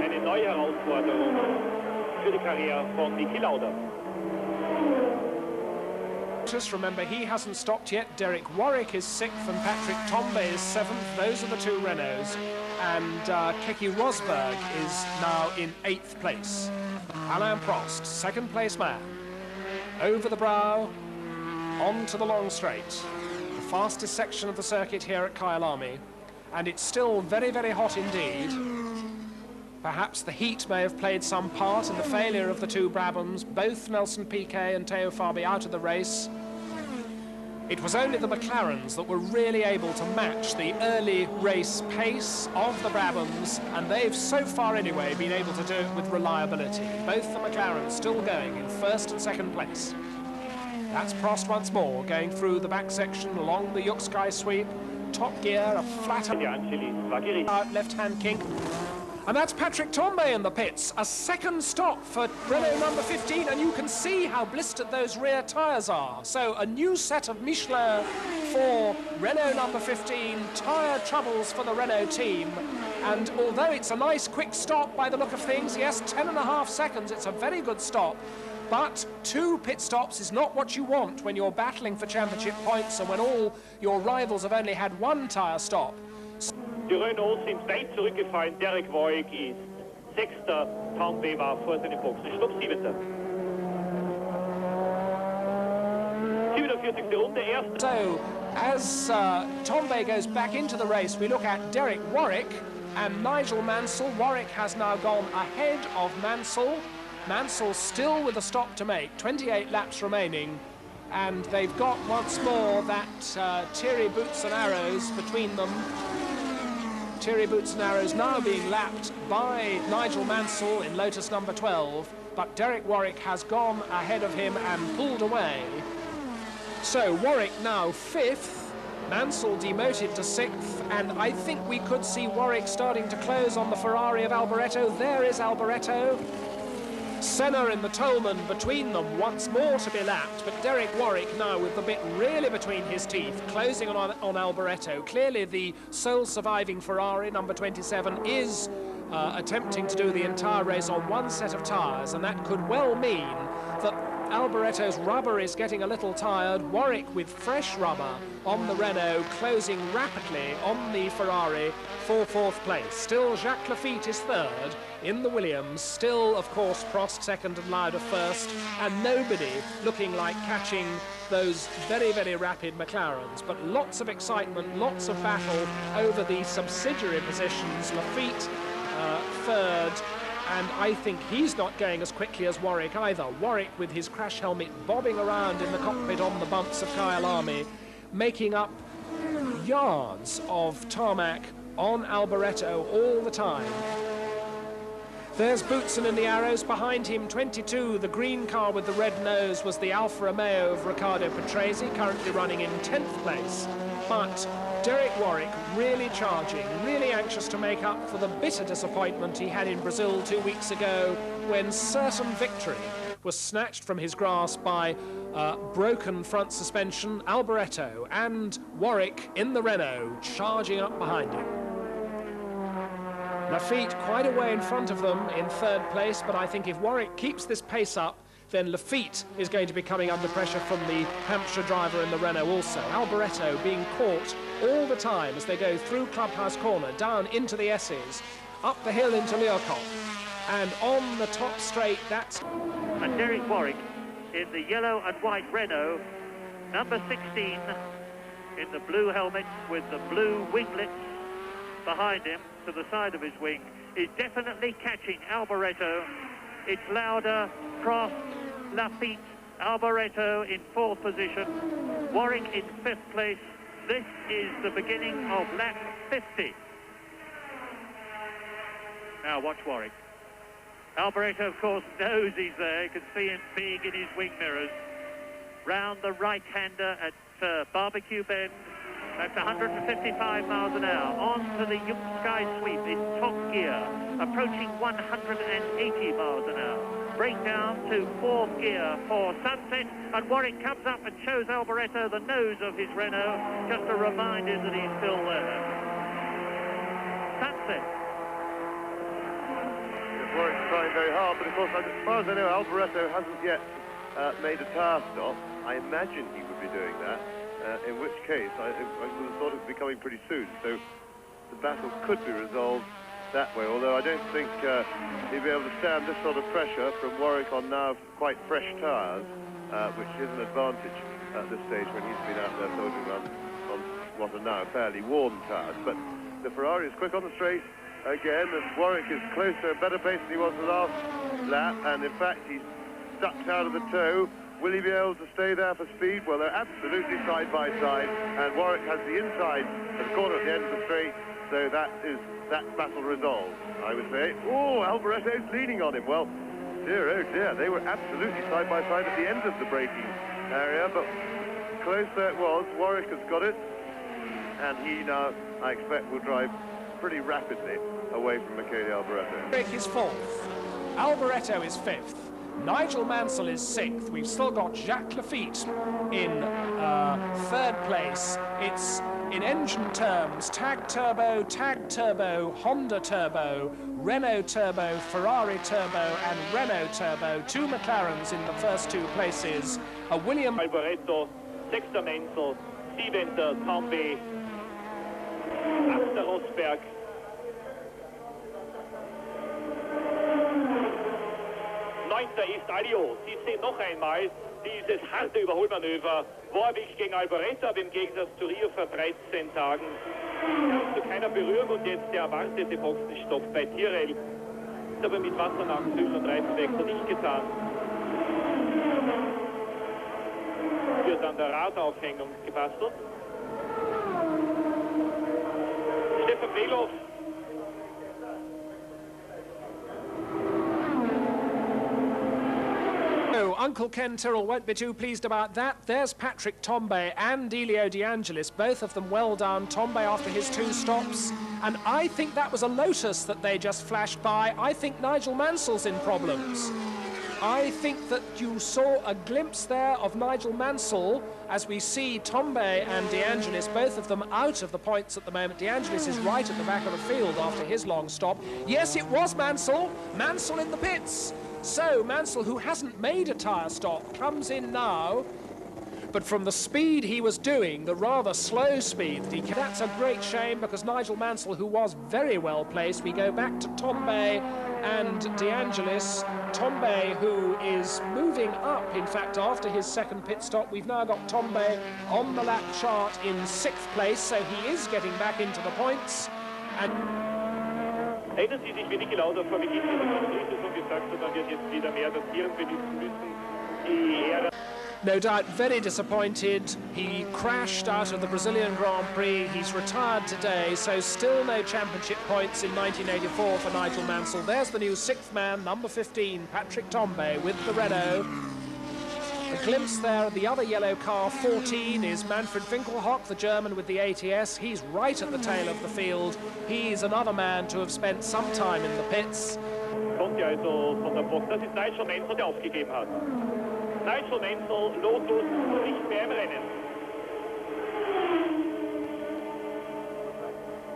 Eine neue Herausforderung für die Karriere von Niki Lauda. Just remember, he hasn't stopped yet. Derek Warwick is 6th and Patrick Tombe is 7th. Those are the two Renaults. And Keke Rosberg is now in 8th place. Alain Prost, second place man. Over the brow, onto the long straight. The fastest section of the circuit here at Kyalami. And it's still very, very hot indeed. Perhaps the heat may have played some part in the failure of the two Brabhams, both Nelson Piquet and Theo Fabi out of the race. It was only the McLarens that were really able to match the early race pace of the Brabhams, and they've so far anyway been able to do it with reliability. Both the McLarens still going in first and second place. That's Prost once more, going through the back section along the Yook Sky sweep. Top gear, a flat out left-hand kink. And that's Patrick Tombe in the pits. A second stop for Renault number 15, and you can see how blistered those rear tyres are. So a new set of Michelin for Renault number 15. Tyre troubles for the Renault team. And although it's a nice quick stop by the look of things, yes, 10.5 seconds, it's a very good stop. But 2 pit stops is not what you want when you're battling for championship points and when all your rivals have only had 1 tyre stop. Die Renaults sind weit zurückgefallen. Derek Warwick ist 6. Tombe war vor seinem Boxenstopp 7. 47 42. und der erste. So, as Tombe goes back into the race, we look at Derek Warwick and Nigel Mansell. Warwick has now gone ahead of Mansell. Mansell still with a stop to make, 28 laps remaining. And they've got once more that Thierry Boots and Arrows between them. Thierry Boots and Arrows now being lapped by Nigel Mansell in Lotus number 12, but Derek Warwick has gone ahead of him and pulled away. So Warwick now 5th, Mansell demoted to 6th, and I think we could see Warwick starting to close on the Ferrari of Alboreto. There is Alboreto. Senna in the Tolman between them, once more to be lapped, but Derek Warwick now with the bit really between his teeth, closing on Alboreto. Clearly the sole surviving Ferrari, number 27, is attempting to do the entire race on one set of tyres, and that could well mean that Alboreto's rubber is getting a little tired. Warwick with fresh rubber on the Renault, closing rapidly on the Ferrari for 4th place. Still Jacques Lafitte is 3rd in the Williams. Still, of course, Prost 2nd and Lauda 1st, and nobody looking like catching those very, very rapid McLarens. But lots of excitement, lots of battle over the subsidiary positions. Lafitte 3rd. And I think he's not going as quickly as Warwick either. Warwick with his crash helmet bobbing around in the cockpit on the bumps of Kyalami, making up yards of tarmac on Alboreto all the time. There's Boutsen in the Arrows. Behind him, 22, the green car with the red nose, was the Alfa Romeo of Riccardo Patrese, currently running in 10th place. But Derek Warwick really charging, really anxious to make up for the bitter disappointment he had in Brazil 2 weeks ago, when certain victory was snatched from his grasp by broken front suspension. Alboreto and Warwick in the Renault charging up behind him. Lafitte quite a way in front of them in 3rd place, but I think if Warwick keeps this pace up, then Lafitte is going to be coming under pressure from the Hampshire driver in the Renault also. Alboreto being caught all the time as they go through Clubhouse Corner, down into the S's, up the hill into Leocock, and on the top straight, that's... And Derek Warwick in the yellow and white Renault, number 16, in the blue helmet with the blue winglets behind him to the side of his wing, is definitely catching Alboreto. It's Lauda, Prost, Lafitte, Alboreto in 4th position, Warwick in 5th place. This is the beginning of lap 50. Now watch Warwick. Alboreto, of course, knows he's there. You can see him big in his wing mirrors. Round the right-hander at Barbecue Bend. That's 155 miles an hour. On to the Young Sky Sweep in top gear, approaching 180 miles an hour. Breakdown to 4th gear for Sunset, and Warwick comes up and shows Alboreto the nose of his Renault. Just a reminder that he's still there. Sunset. Warwick's trying very hard, but of course, as far as I know, Alboreto hasn't yet made a tyre stop. I imagine he would be doing that. In which case, I would have thought it would be coming pretty soon. So the battle could be resolved that way, although I don't think he'll be able to stand this sort of pressure from Warwick on now quite fresh tyres, which is an advantage at this stage when he's been out there soldiering on what are now fairly worn tyres. But the Ferrari is quick on the straight again, and Warwick is closer and better pace than he was the last lap, and in fact he's ducked out of the toe. Will he be able to stay there for speed? Well, they're absolutely side by side, and Warwick has the inside of the corner at the end of the straight, so that is that battle resolved, I would say. Oh, Alboreto's leaning on him. Well, dear, oh dear, they were absolutely side by side at the end of the braking area, but close there it was. Warwick has got it, and he now, I expect, will drive pretty rapidly away from Michele Alboreto. Warwick is 4th, Alboreto is 5th. Nigel Mansell is 6th. We've still got Jacques Lafitte in 3rd place. It's, in engine terms, Tag Turbo, Honda Turbo, Renault Turbo, Ferrari Turbo, and Renault Turbo. 2 McLarens in the first 2 places. A William... Alboreto, 6. Mansell, 7. Tombe, 8. Rosberg. Ist Alio. Sie sehen noch einmal dieses harte Überholmanöver. Warwick gegen Alboreto, aber im Gegensatz zu Rio vor 13 Tagen kam zu keiner Berührung und jetzt der erwartete Boxenstopp bei Tyrrell. Ist aber mit Wasser nachfüllen und Reifenwechsel nicht getan. Wird an der Radaufhängung gebastelt. Stefan Velow. Oh, Uncle Ken Tyrrell won't be too pleased about that. There's Patrick Tombe and Elio De Angelis, both of them well done. Tombe after his 2 stops. And I think that was a Lotus that they just flashed by. I think Nigel Mansell's in problems. I think that you saw a glimpse there of Nigel Mansell as we see Tombe and De Angelis, both of them out of the points at the moment. De Angelis is right at the back of the field after his long stop. Yes, it was Mansell. Mansell in the pits. So Mansell, who hasn't made a tyre stop, comes in now. But from the speed he was doing, the rather slow speed that he came, that's a great shame because Nigel Mansell, who was very well placed, we go back to Tombe and De Angelis. Tombe, who is moving up, in fact, after his second pit stop. We've now got Tombe on the lap chart in 6th place, so he is getting back into the points. And Erinnern Sie sich, wie Niki Lauda vor Beginn dieser Grand Prix-Saison gesagt hat, man wird jetzt wieder mehr das Tieren benutzen müssen. Die Ära. No doubt very disappointed. He crashed out of the Brazilian Grand Prix. He's retired today, so still no championship points in 1984 for Nigel Mansell. There's the new 6th man, number 15, Patrick Tombe with the Renault. A glimpse there of the other yellow car, 14, is Manfred Winkelhock, the German with the ATS. He's right at the tail of the field. He's another man to have spent some time in the pits. Kommt ja also von der Box. Das ist Nigel Mansell, der aufgegeben hat. Nigel Mansell, Lotus, nicht mehr im Rennen.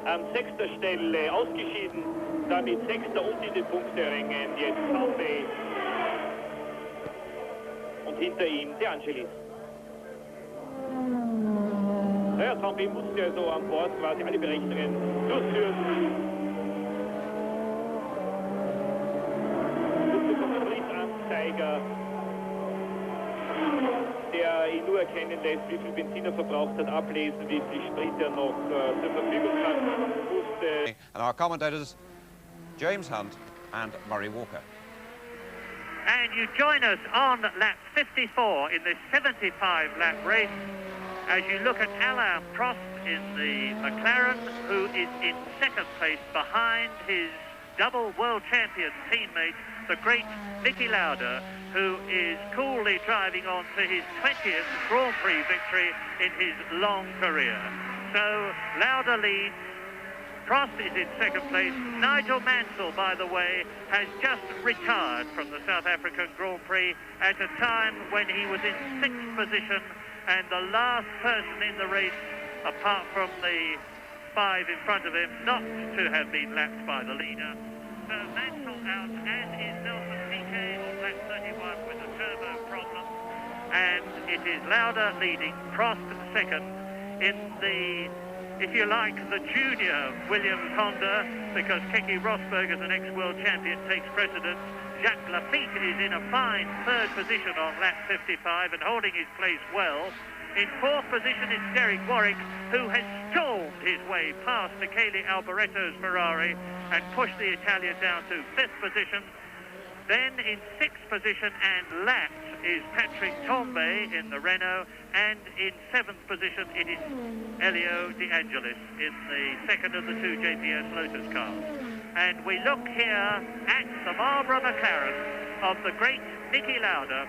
An 6. Stelle ausgeschieden, damit 6. und in den Punkterängen jetzt Tombe. Und hinter ihm De Angelis. Naja, Tombe musste also an Bord quasi alle Berechnungen durchführen. Vom Spritanzeiger, der ihn nur erkennen lässt, wie viel Benzin er verbraucht hat, ablesen, wie viel Sprit er noch zur Verfügung hat. And our commentators, James Hunt and Murray Walker. And you join us on lap 54 in this 75-lap race as you look at Alain Prost in the McLaren, who is in 2nd place behind his double world champion teammate, the great Niki Lauda, who is coolly driving on to his 20th Grand Prix victory in his long career. So Lauda leads. Prost is in 2nd place. Nigel Mansell, by the way, has just retired from the South African Grand Prix at a time when he was in 6th position and the last person in the race, apart from the 5 in front of him, not to have been lapped by the leader. So Mansell out, as is Nelson Piquet on lap 31 with a turbo problem. And it is Lauda leading, Prost 2nd in the, if you like, the junior Williams Honda, because Keke Rosberg, as an ex-world champion, takes precedence. Jacques Lafitte is in a fine 3rd position on lap 55 and holding his place well. In 4th position is Derek Warwick, who has stormed his way past Michele Alboreto's Ferrari and pushed the Italian down to 5th position. Then in 6th position and lapped is Patrick Tombe in the Renault, and in 7th position it is Elio De Angelis in the 2nd of the 2 JPS Lotus cars. And we look here at the Marlboro McLaren of the great Niki Lauda,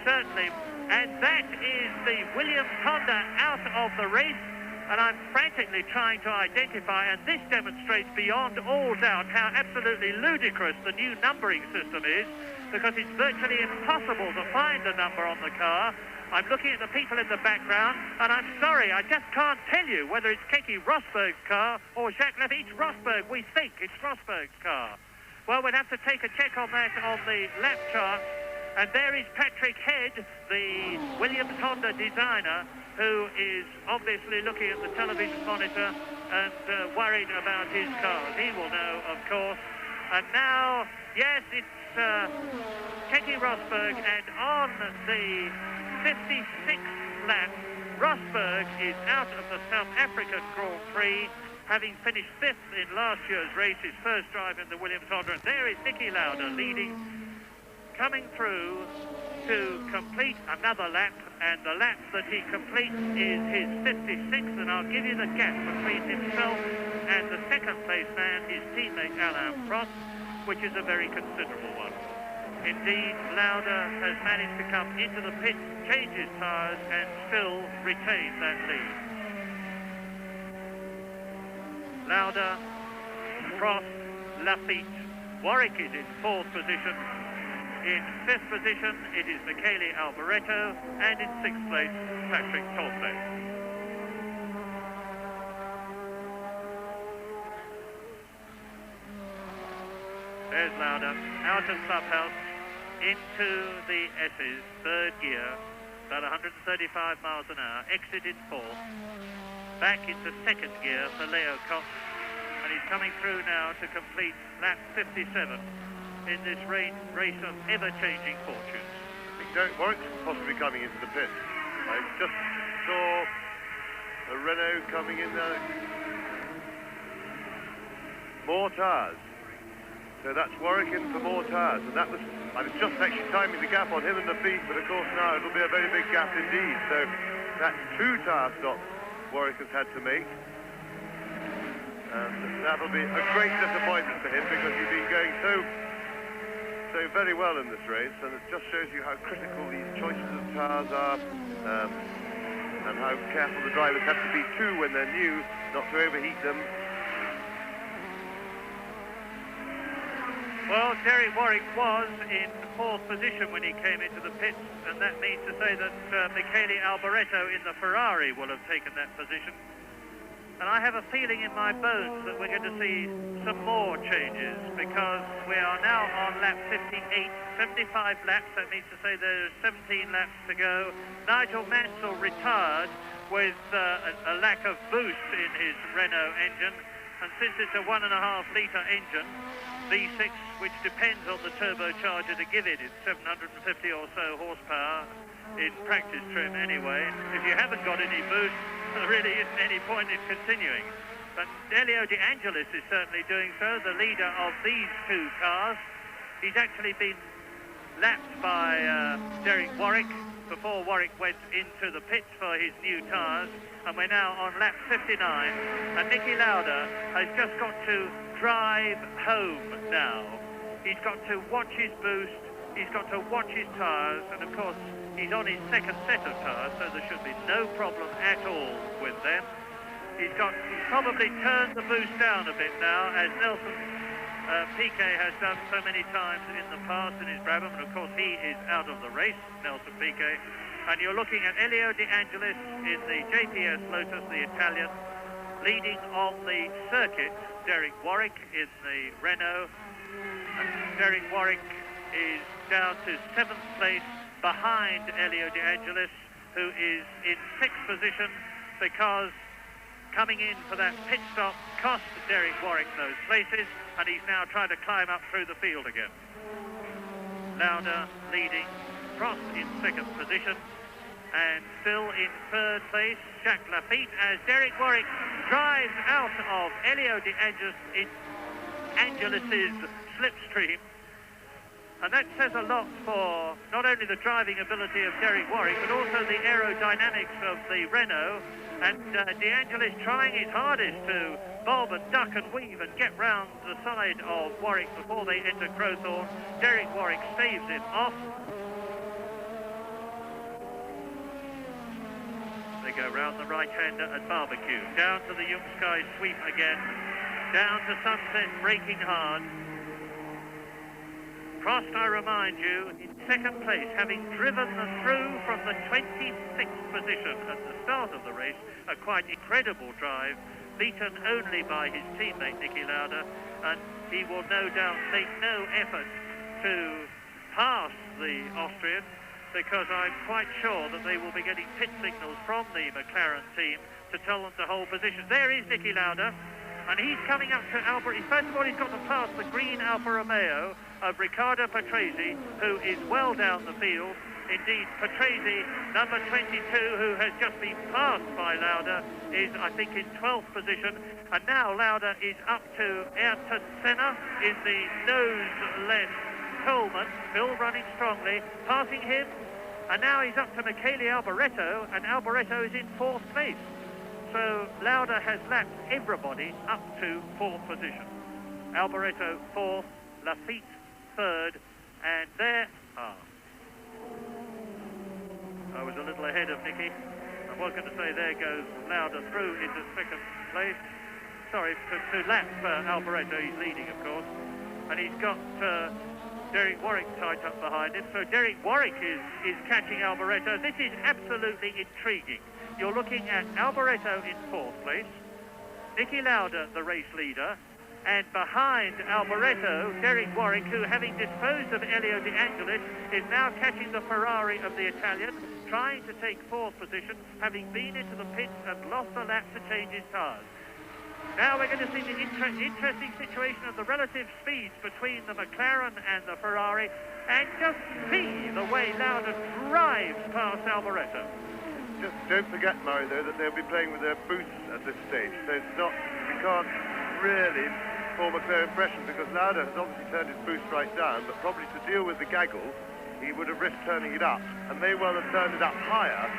certainly, and that is the Williams Honda out of the race. And I'm frantically trying to identify, and this demonstrates beyond all doubt how absolutely ludicrous the new numbering system is, because it's virtually impossible to find the number on the car. I'm looking at the people in the background, and I'm sorry, I just can't tell you whether it's Keke Rosberg's car or Jacques Lafitte. It's Rosberg. We think it's Rosberg's car. Well, we'll have to take a check on that on the lap chart. And there is Patrick Head, the Williams Honda designer, who is obviously looking at the television monitor and worried about his cars. He will know, of course. And now, yes, it's Keke Rosberg, and on the 56th lap. Rosberg is out of the South African Grand Prix, having finished 5th in last year's race, his first drive in the Williams Honda. And there is Niki Lauda leading, coming through to complete another lap, and the lap that he completes is his 56th, and I'll give you the gap between himself and the second place man, his teammate Alain Prost, which is a very considerable one. Indeed, Lauda has managed to come into the pit, change his tyres, and still retain that lead. Lauda, Prost, Lafitte, Warwick is in 4th position. In 5th position, it is Michele Alboreto, and in 6th place, Patrick Tambay. There's Lauda, out of clubhouse, into the S's, 3rd gear, about 135 miles an hour, exit in 4th, back into 2nd gear for Leo Cox, and he's coming through now to complete lap 57 in this race of ever-changing fortunes. I think Derek Warwick's possibly coming into the pit. I just saw a Renault coming in there. More tyres. So that's Warwick in for more tyres, and that was, I was just actually timing the gap on him and the beat, but of course now it'll be a very big gap indeed. So that's 2 tyre stops Warwick has had to make. And that'll be a great disappointment for him, because he's been going so very well in this race, and it just shows you how critical these choices of tyres are, and how careful the drivers have to be too when they're new, not to overheat them. Well, Derek Warwick was in 4th position when he came into the pits, and that means to say that Michele Alboreto in the Ferrari will have taken that position. And I have a feeling in my bones that we're going to see some more changes, because we are now on lap 58, 75 laps. That means to say there's 17 laps to go. Nigel Mansell retired with a lack of boost in his Renault engine. And since it's a 1.5-litre engine, V6, which depends on the turbocharger to give it, it's 750 or so horsepower in practice trim anyway. If you haven't got any boost, there really isn't any point in continuing. But Elio De Angelis is certainly doing so, the leader of these 2 cars. He's actually been lapped by Derek Warwick before Warwick went into the pits for his new tyres, and we're now on lap 59. And Niki Lauda has just got to drive home now. He's got to watch his boost, he's got to watch his tyres, and of course he's on his 2nd set of tyres, so there should be no problem at all with them. He's probably turned the boost down a bit now, as Nelson Piquet has done so many times in the past in his Brabham, and of course he is out of the race, Nelson Piquet. And you're looking at Elio De Angelis in the JPS Lotus, the Italian, leading on the circuit, Derek Warwick in the Renault. And Derek Warwick is down to 7th place behind Elio De Angelis, who is in 6th position, because coming in for that pit stop cost Derek Warwick those places, and he's now trying to climb up through the field again. Lauda leading, Prost in 2nd position, and still in 3rd place, Jacques Lafitte, as Derek Warwick drives out of Elio De Angelis' slipstream. And that says a lot for not only the driving ability of Derek Warwick, but also the aerodynamics of the Renault. And De Angelis trying his hardest to bob and duck and weave and get round the side of Warwick before they enter Crowthorne. Derek Warwick staves him off. They go round the right-hander at Barbecue, down to the Jungskai sweep again, down to Sunset, braking hard. Prost, I remind you, in 2nd place, having driven through from the 26th position at the start of the race, a quite incredible drive, beaten only by his teammate Niki Lauda, and he will no doubt make no effort to pass the Austrian, because I'm quite sure that they will be getting pit signals from the McLaren team to tell them to hold position. There is Niki Lauda, and he's coming up to Alfa. First of all, he's got to pass the green Alfa Romeo of Riccardo Patrese, who is well down the field. Indeed, Patrese, number 22, who has just been passed by Lauda, is, I think, in 12th position. And now Lauda is up to Ayrton Senna in the nose-led Coleman, still running strongly, passing him. And now he's up to Michele Alboreto, and Alboreto is in 4th place. So Lauda has lapped everybody up to 4th position. Alboreto 4th, Lafitte 3rd, and there are. I was a little ahead of Nicky. I was going to say there goes Lauda through into 2nd place. Sorry, to lap Alboreto, he's leading, of course. And he's got Derek Warwick tied up behind him. So Derek Warwick is catching Alboreto. This is absolutely intriguing. You're looking at Alboreto in 4th place, Nicky Lauda, the race leader, and behind Alboreto, Derek Warwick, who, having disposed of Elio De Angelis, is now catching the Ferrari of the Italian, trying to take 4th position, having been into the pits and lost a lap to change his tyres. Now we're going to see the interesting situation of the relative speeds between the McLaren and the Ferrari, and just see the way Lauda drives past Alboreto. Just don't forget, Murray, though, that they'll be playing with their boots at this stage, so it's not, we can't really form a clear impression, because Lauda has obviously turned his boost right down, but probably to deal with the gaggle, he would have risked turning it up, and may well have turned it up higher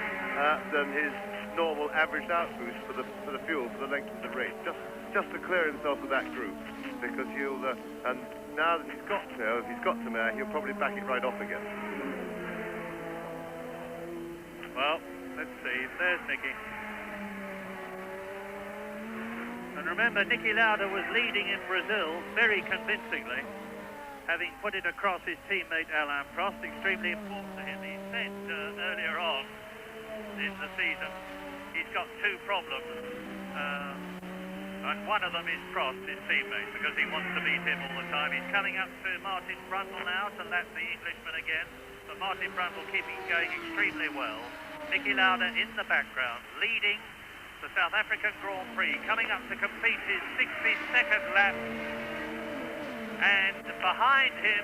than his normal averaged out boost for the fuel for the length of the race, just to clear himself of that group, because he'll and now that he's got to Mare, he'll probably back it right off again. Well, let's see. There's Nicky. And remember, Nicky Lauda was leading in Brazil very convincingly, having put it across his teammate Alain Prost. Extremely important to him. He said earlier on in the season he's got 2 problems, and one of them is Prost, his teammate, because he wants to beat him all the time. He's coming up to Martin Brundle now to lap the Englishman again, but Martin Brundle keeping going extremely well. Nicky Lauda in the background, leading the South African Grand Prix, coming up to complete his 62nd lap, and behind him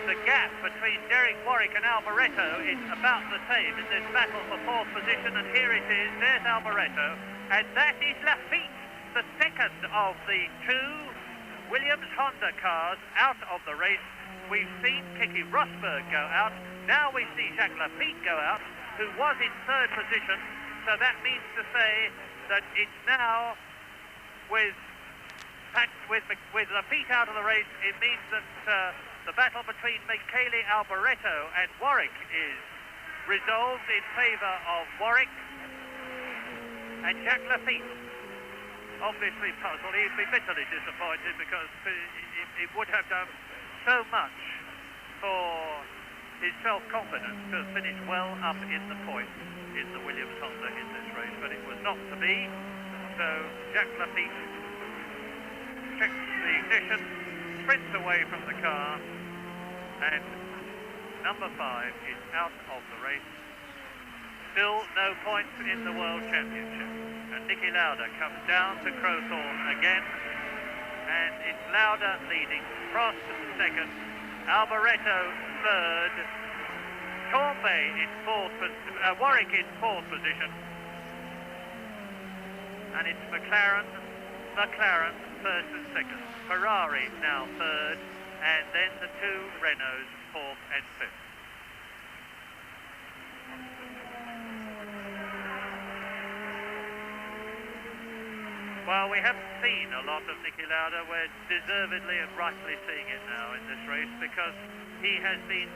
the gap between Derek Warwick and Alboreto is about the same in this battle for 4th position, and here it is. There's Alboreto, and that is Lafitte, the second of the 2 Williams Honda cars out of the race. We've seen Keke Rosberg go out. Now we see Jacques Lafitte go out, who was in 3rd position. So that means to say that it's now with Lafitte out of the race, it means that the battle between Michele Alboreto and Warwick is resolved in favour of Warwick, and Jacques Lafitte, obviously puzzled. He'd be bitterly disappointed, because it would have done so much for his self-confidence to have finished well up in the points in the Williams Honda in this race, but it was not to be. So Jacques Lafitte checks the ignition, sprints away from the car, and number 5 is out of the race. Still no points in the World Championship, and Nicky Lauda comes down to Crowthorne again, and it's Lauda leading, Prost 2nd, Alboreto 3rd, Torbay in 4th, Warwick in 4th position, and it's McLaren 1st and 2nd, Ferrari now 3rd, and then the 2 Renaults 4th and 5th. Well, we haven't seen a lot of Nicky Lauda. We're deservedly and rightly seeing it now in this race, because he has been...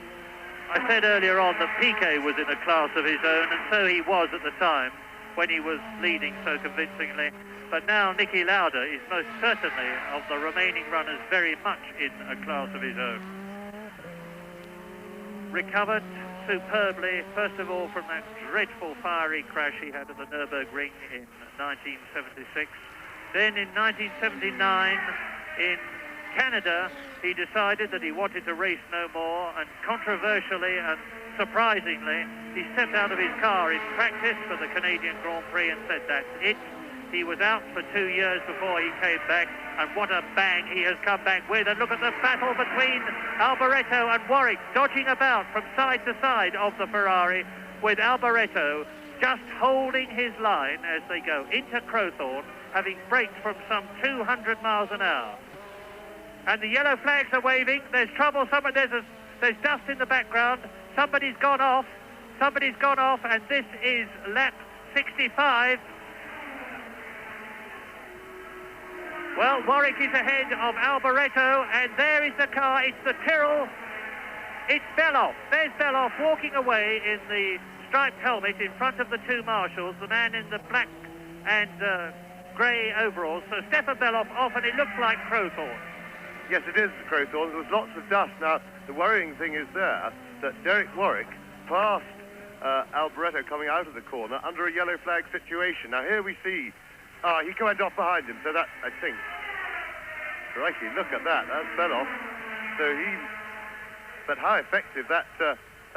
I said earlier on that Piquet was in a class of his own, and so he was at the time when he was leading so convincingly. But now Nicky Lauda is most certainly, of the remaining runners, very much in a class of his own. Recovered superbly, first of all, from that dreadful fiery crash he had at the Nürburgring in 1976. Then in 1979, in Canada, he decided that he wanted to race no more, and controversially and surprisingly, he stepped out of his car in practice for the Canadian Grand Prix and said, that's it. He was out for 2 years before he came back, and what a bang he has come back with. And look at the battle between Alboreto and Warwick, dodging about from side to side of the Ferrari, with Alboreto just holding his line as they go into Crowthorne, having braked from some 200 miles an hour. And the yellow flags are waving. There's trouble. There's dust in the background. Somebody's gone off, and this is lap 65. Well, Warwick is ahead of Alboreto, and there is the car. It's the Tyrrell. It's Beloff. There's Beloff walking away in the striped helmet in front of the two marshals, the man in the black and grey overalls. So Stefan Beloff off, and it looks like Crowthorne. Yes, it is Crowthorne. There was lots of dust. Now, the worrying thing is there that Derek Warwick passed Alboreto coming out of the corner under a yellow flag situation. Now, here we see, he went off behind him, so that, I think, crikey, look at that, that's Beloff. But how effective that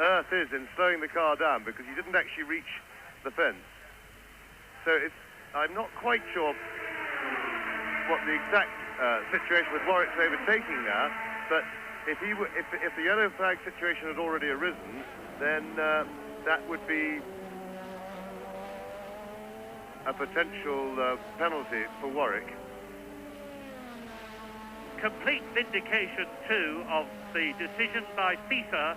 earth is in slowing the car down, because he didn't actually reach the fence. So I'm not quite sure what the exact situation with Warwick's overtaking now, but if the yellow flag situation had already arisen, then that would be a potential penalty for Warwick. Complete vindication, too, of the decision by FISA,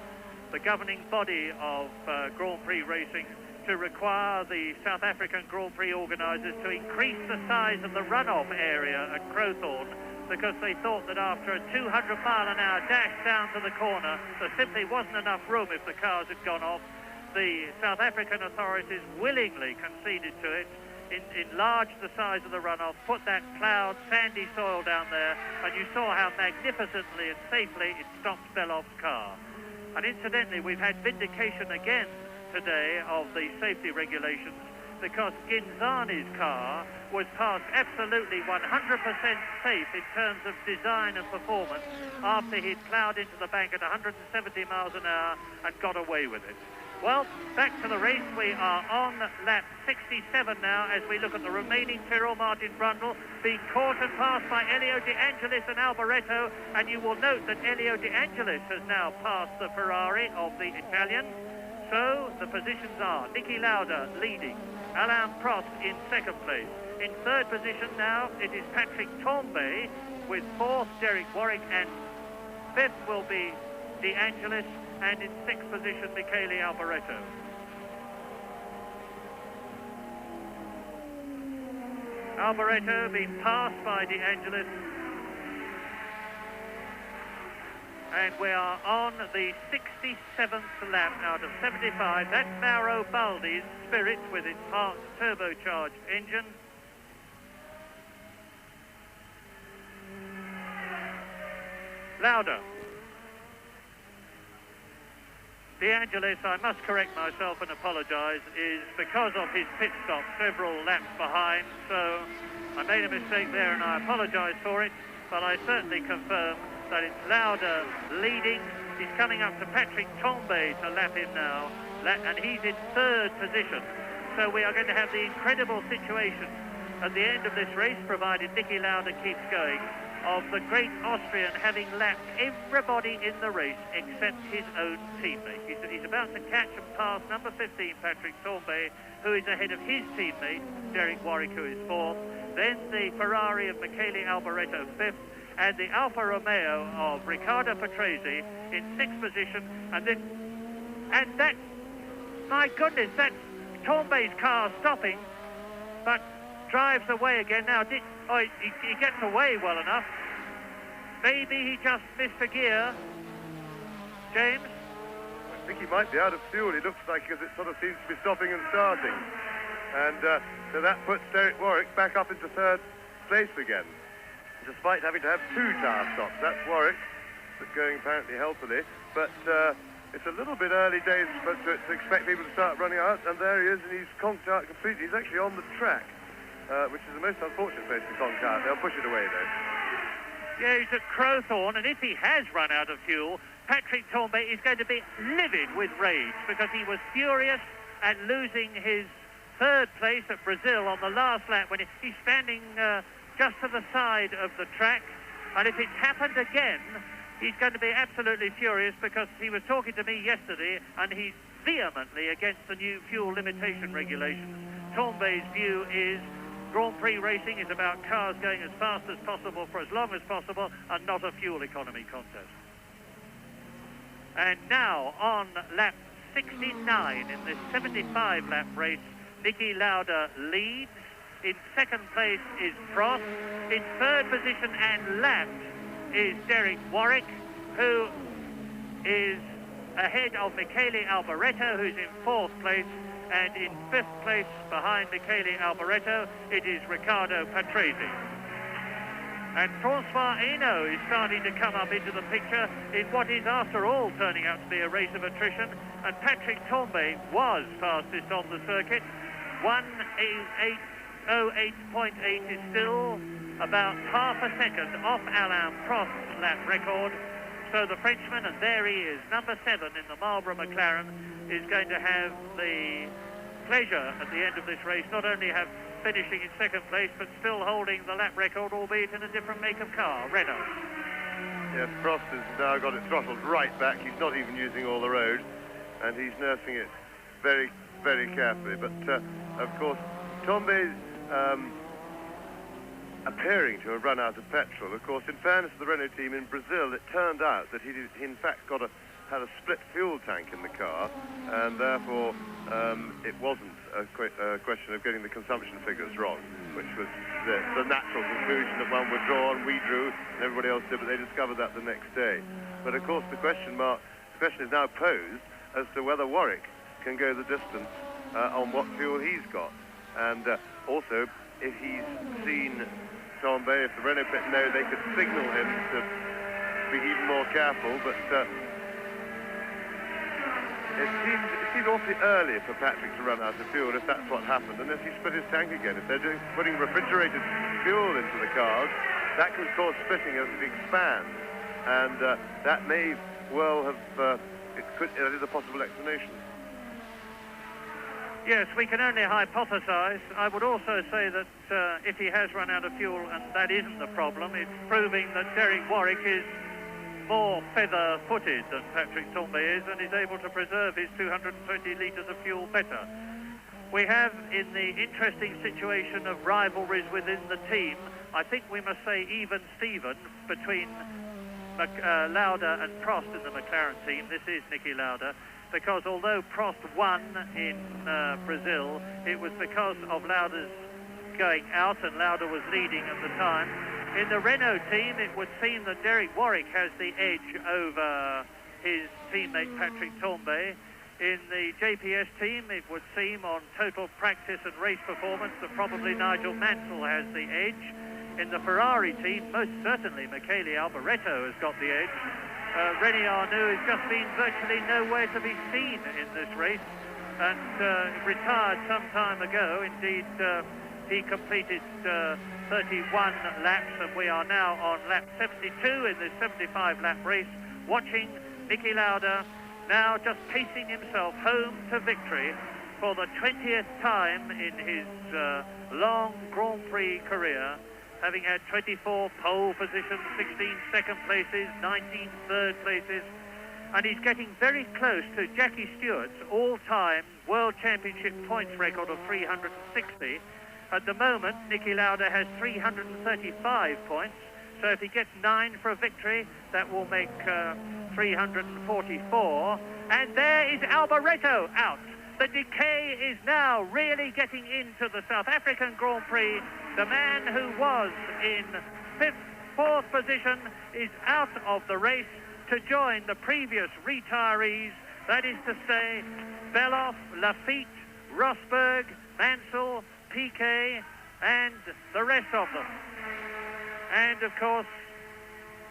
the governing body of Grand Prix racing, to require the South African Grand Prix organisers to increase the size of the runoff area at Crowthorne, because they thought that after a 200-mile-an-hour dash down to the corner, there simply wasn't enough room if the cars had gone off. The South African authorities willingly conceded to it, enlarged the size of the runoff, put that ploughed, sandy soil down there, and you saw how magnificently and safely it stopped Beloff's car. And incidentally, we've had vindication again today of the safety regulations, because Ginzani's car was passed absolutely 100% safe in terms of design and performance after he'd ploughed into the bank at 170 miles an hour and got away with it. Well, back to the race. We are on lap 67 now as we look at the remaining Tyrrell. Martin Brundle being caught and passed by Elio De Angelis and Alboreto, and you will note that Elio De Angelis has now passed the Ferrari of the Italian. So the positions are Niki Lauda leading, Alain Prost in second place. In third position now it is Patrick Tambay, with fourth Derek Warwick, and fifth will be De Angelis, and in sixth position Michele Alboreto. Alboreto being passed by De Angelis, and we are on the 67th lap out of 75. That's Mauro Baldi's Spirit with its Mark turbocharged engine. Lauda. De Angelis, I must correct myself and apologise, is because of his pit stop several laps behind, so I made a mistake there and I apologise for it, but I certainly confirm that it's Lauda leading. He's coming up to Patrick Tambay to lap him now, and he's in third position. So we are going to have the incredible situation at the end of this race, provided Niki Lauda keeps going, of the great Austrian having lapped everybody in the race except his own teammate. He's about to catch and pass number 15, Patrick Tambay, who is ahead of his teammate, Derek Warwick, who is fourth. Then the Ferrari of Michele Alboreto, fifth, and the Alfa Romeo of Riccardo Patrese in sixth position. And that, my goodness, that's Tambay's car stopping, but drives away again now. He gets away well enough. Maybe he just missed a gear. James? I think he might be out of fuel. He looks like, because it sort of seems to be stopping and starting. And so that puts Derek Warwick back up into third place again, despite having to have two tire stops. That's Warwick, but going apparently healthily. But it's a little bit early days to expect people to start running out. And there he is, and he's conked out completely. He's actually on the track, which is the most unfortunate place to conk out. They'll push it away, though. Yeah, he's at Crowthorne, and if he has run out of fuel, Patrick Tambay is going to be livid with rage, because he was furious at losing his third place at Brazil on the last lap when he's standing just to the side of the track. And if it's happened again, he's going to be absolutely furious, because he was talking to me yesterday and he's vehemently against the new fuel limitation regulations. Tombé's view is Grand Prix racing is about cars going as fast as possible for as long as possible and not a fuel economy contest. And now on lap 69 in this 75 lap race, Niki Lauda leads. In second place is Prost. In third position and lapped is Derek Warwick, who is ahead of Michele Alboreto, who's in fourth place. And in fifth place, behind Michele Alboreto, it is Riccardo Patrese. And Francois Hinault is starting to come up into the picture in what is, after all, turning out to be a race of attrition. And Patrick Tambay was fastest on the circuit. 1:08.8 is still about half a second off Alain Prost's lap record. So the Frenchman, and there he is, number 7 in the Marlboro McLaren, is going to have the pleasure at the end of this race, not only have finishing in second place, but still holding the lap record, albeit in a different make of car, Renault. Yes, Prost has now got it throttled right back. He's not even using all the road, and he's nursing it very, very carefully. But, of course, Tombé's appearing to have run out of petrol. Of course, in fairness to the Renault team in Brazil, it turned out that he in fact had a split fuel tank in the car, and therefore it wasn't a question of getting the consumption figures wrong, which was the natural conclusion that one would draw, and we drew, and everybody else did, but they discovered that the next day. But of course the question is now posed as to whether Warwick can go the distance on what fuel he's got, and also if he's seen Tambay, if the Renault pit know, they could signal him to be even more careful, but it seemed awfully early for Patrick to run out of fuel, if that's what happened, unless he split his tank again. If they're putting refrigerated fuel into the cars, that can cause splitting as it expands, and that may well have, that is a possible explanation. Yes, we can only hypothesize. I would also say that if he has run out of fuel, and that isn't the problem, it's proving that Derek Warwick is more feather-footed than Patrick Tambay is, and is able to preserve his 220 litres of fuel better. We have, in the interesting situation of rivalries within the team, I think we must say even Steven, between Lauda and Prost in the McLaren team. This is Niki Lauda, because although Prost won in Brazil, it was because of Lauda's going out, and Lauda was leading at the time. In the Renault team, it would seem that Derek Warwick has the edge over his teammate Patrick Tambay. In the JPS team, it would seem on total practice and race performance that probably Nigel Mansell has the edge. In the Ferrari team, most certainly Michele Alboreto has got the edge. René Arnoux has just been virtually nowhere to be seen in this race, and retired some time ago. Indeed, he completed 31 laps, and we are now on lap 72 in this 75 lap race, watching Niki Lauda now just pacing himself home to victory for the 20th time in his long Grand Prix career, having had 24 pole positions, 16 second places, 19 third places, and he's getting very close to Jackie Stewart's all-time World Championship points record of 360. At the moment, Niki Lauda has 335 points, so if he gets 9 for a victory, that will make 344. And there is Alboreto out. The decay is now really getting into the South African Grand Prix. The man who was in fourth position is out of the race to join the previous retirees. That is to say, Beloff, Lafitte, Rosberg, Mansell, Piquet, and the rest of them. And of course,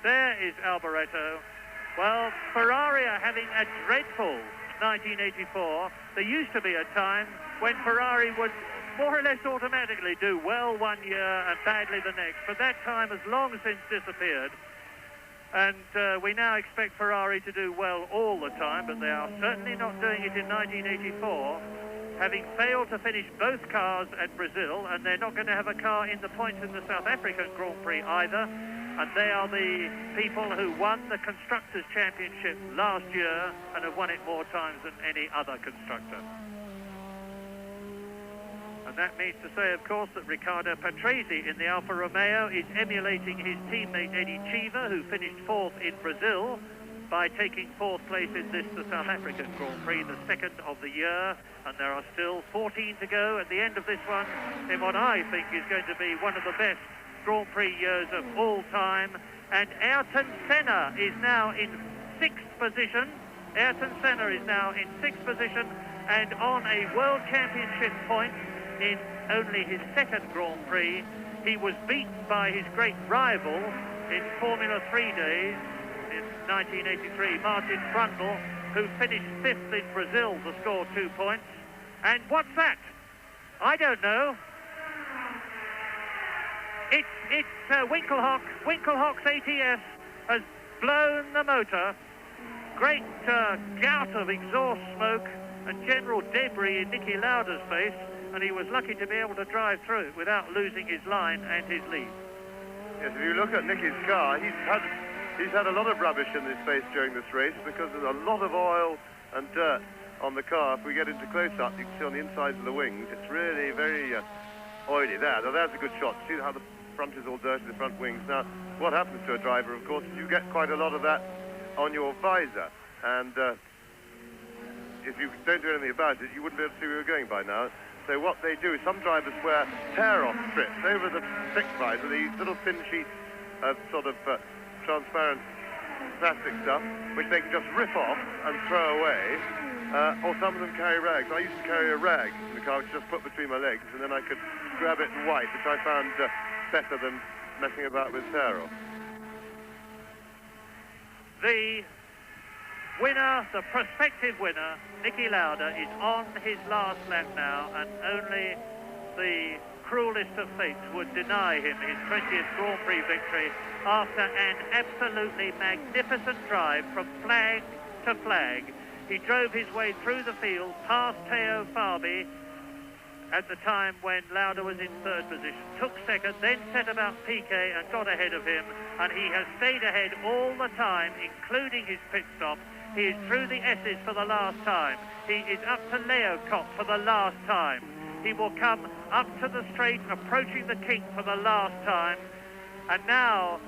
there is Alboreto. Well, Ferrari are having a dreadful 1984. There used to be a time when Ferrari would more or less automatically do well one year and badly the next, but that time has long since disappeared. And we now expect Ferrari to do well all the time, but they are certainly not doing it in 1984. having failed to finish both cars at Brazil, and they're not going to have a car in the points in the South African Grand Prix either. And they are the people who won the Constructors' Championship last year and have won it more times than any other constructor. And that means to say, of course, that Riccardo Patrese in the Alfa Romeo is emulating his teammate Eddie Cheever, who finished 4th in Brazil, by taking 4th place in this, the South African Grand Prix, the 2nd of the year. And there are still 14 to go at the end of this one, in what I think is going to be one of the best Grand Prix years of all time. And Ayrton Senna is now in 6th position. Ayrton Senna is now in 6th position and on a World Championship point in only his 2nd Grand Prix. He was beaten by his great rival in Formula 3 days in 1983, Martin Brundle, who finished 5th in Brazil to score 2 points. And what's that? I don't know. It's Winkelhock. Winkelhock's ATS has blown the motor. Great gout of exhaust smoke and general debris in Niki Lauda's face, and he was lucky to be able to drive through it without losing his line and his lead. Yes, if you look at Niki's car, he's had a lot of rubbish in his face during this race because there's a lot of oil and dirt on the car. If we get into close-up, you can see on the insides of the wings, it's really very oily there. Now, there's a good shot. See how the front is all dirty, the front wings. Now, what happens to a driver, of course, is you get quite a lot of that on your visor. And if you don't do anything about it, you wouldn't be able to see where you're going by now. So what they do is some drivers wear tear-off strips over the thick visor, these little thin sheets of sort of transparent plastic stuff, which they can just rip off and throw away. Or some of them carry rags. I used to carry a rag in the car, which I just put between my legs, and then I could grab it and wipe, which I found better than messing about with tear-off. The winner, the prospective winner, Niki Lauda, is on his last lap now, and only the cruelest of fates would deny him his 20th Grand Prix victory after an absolutely magnificent drive from flag to flag. He drove his way through the field, past Teo Fabi at the time when Lauda was in 3rd position, took 2nd, then set about Piquet and got ahead of him, and he has stayed ahead all the time, including his pit stop. He is through the S's for the last time. He is up to Leo Kopp for the last time. He will come up to the straight, approaching the kink for the last time. And now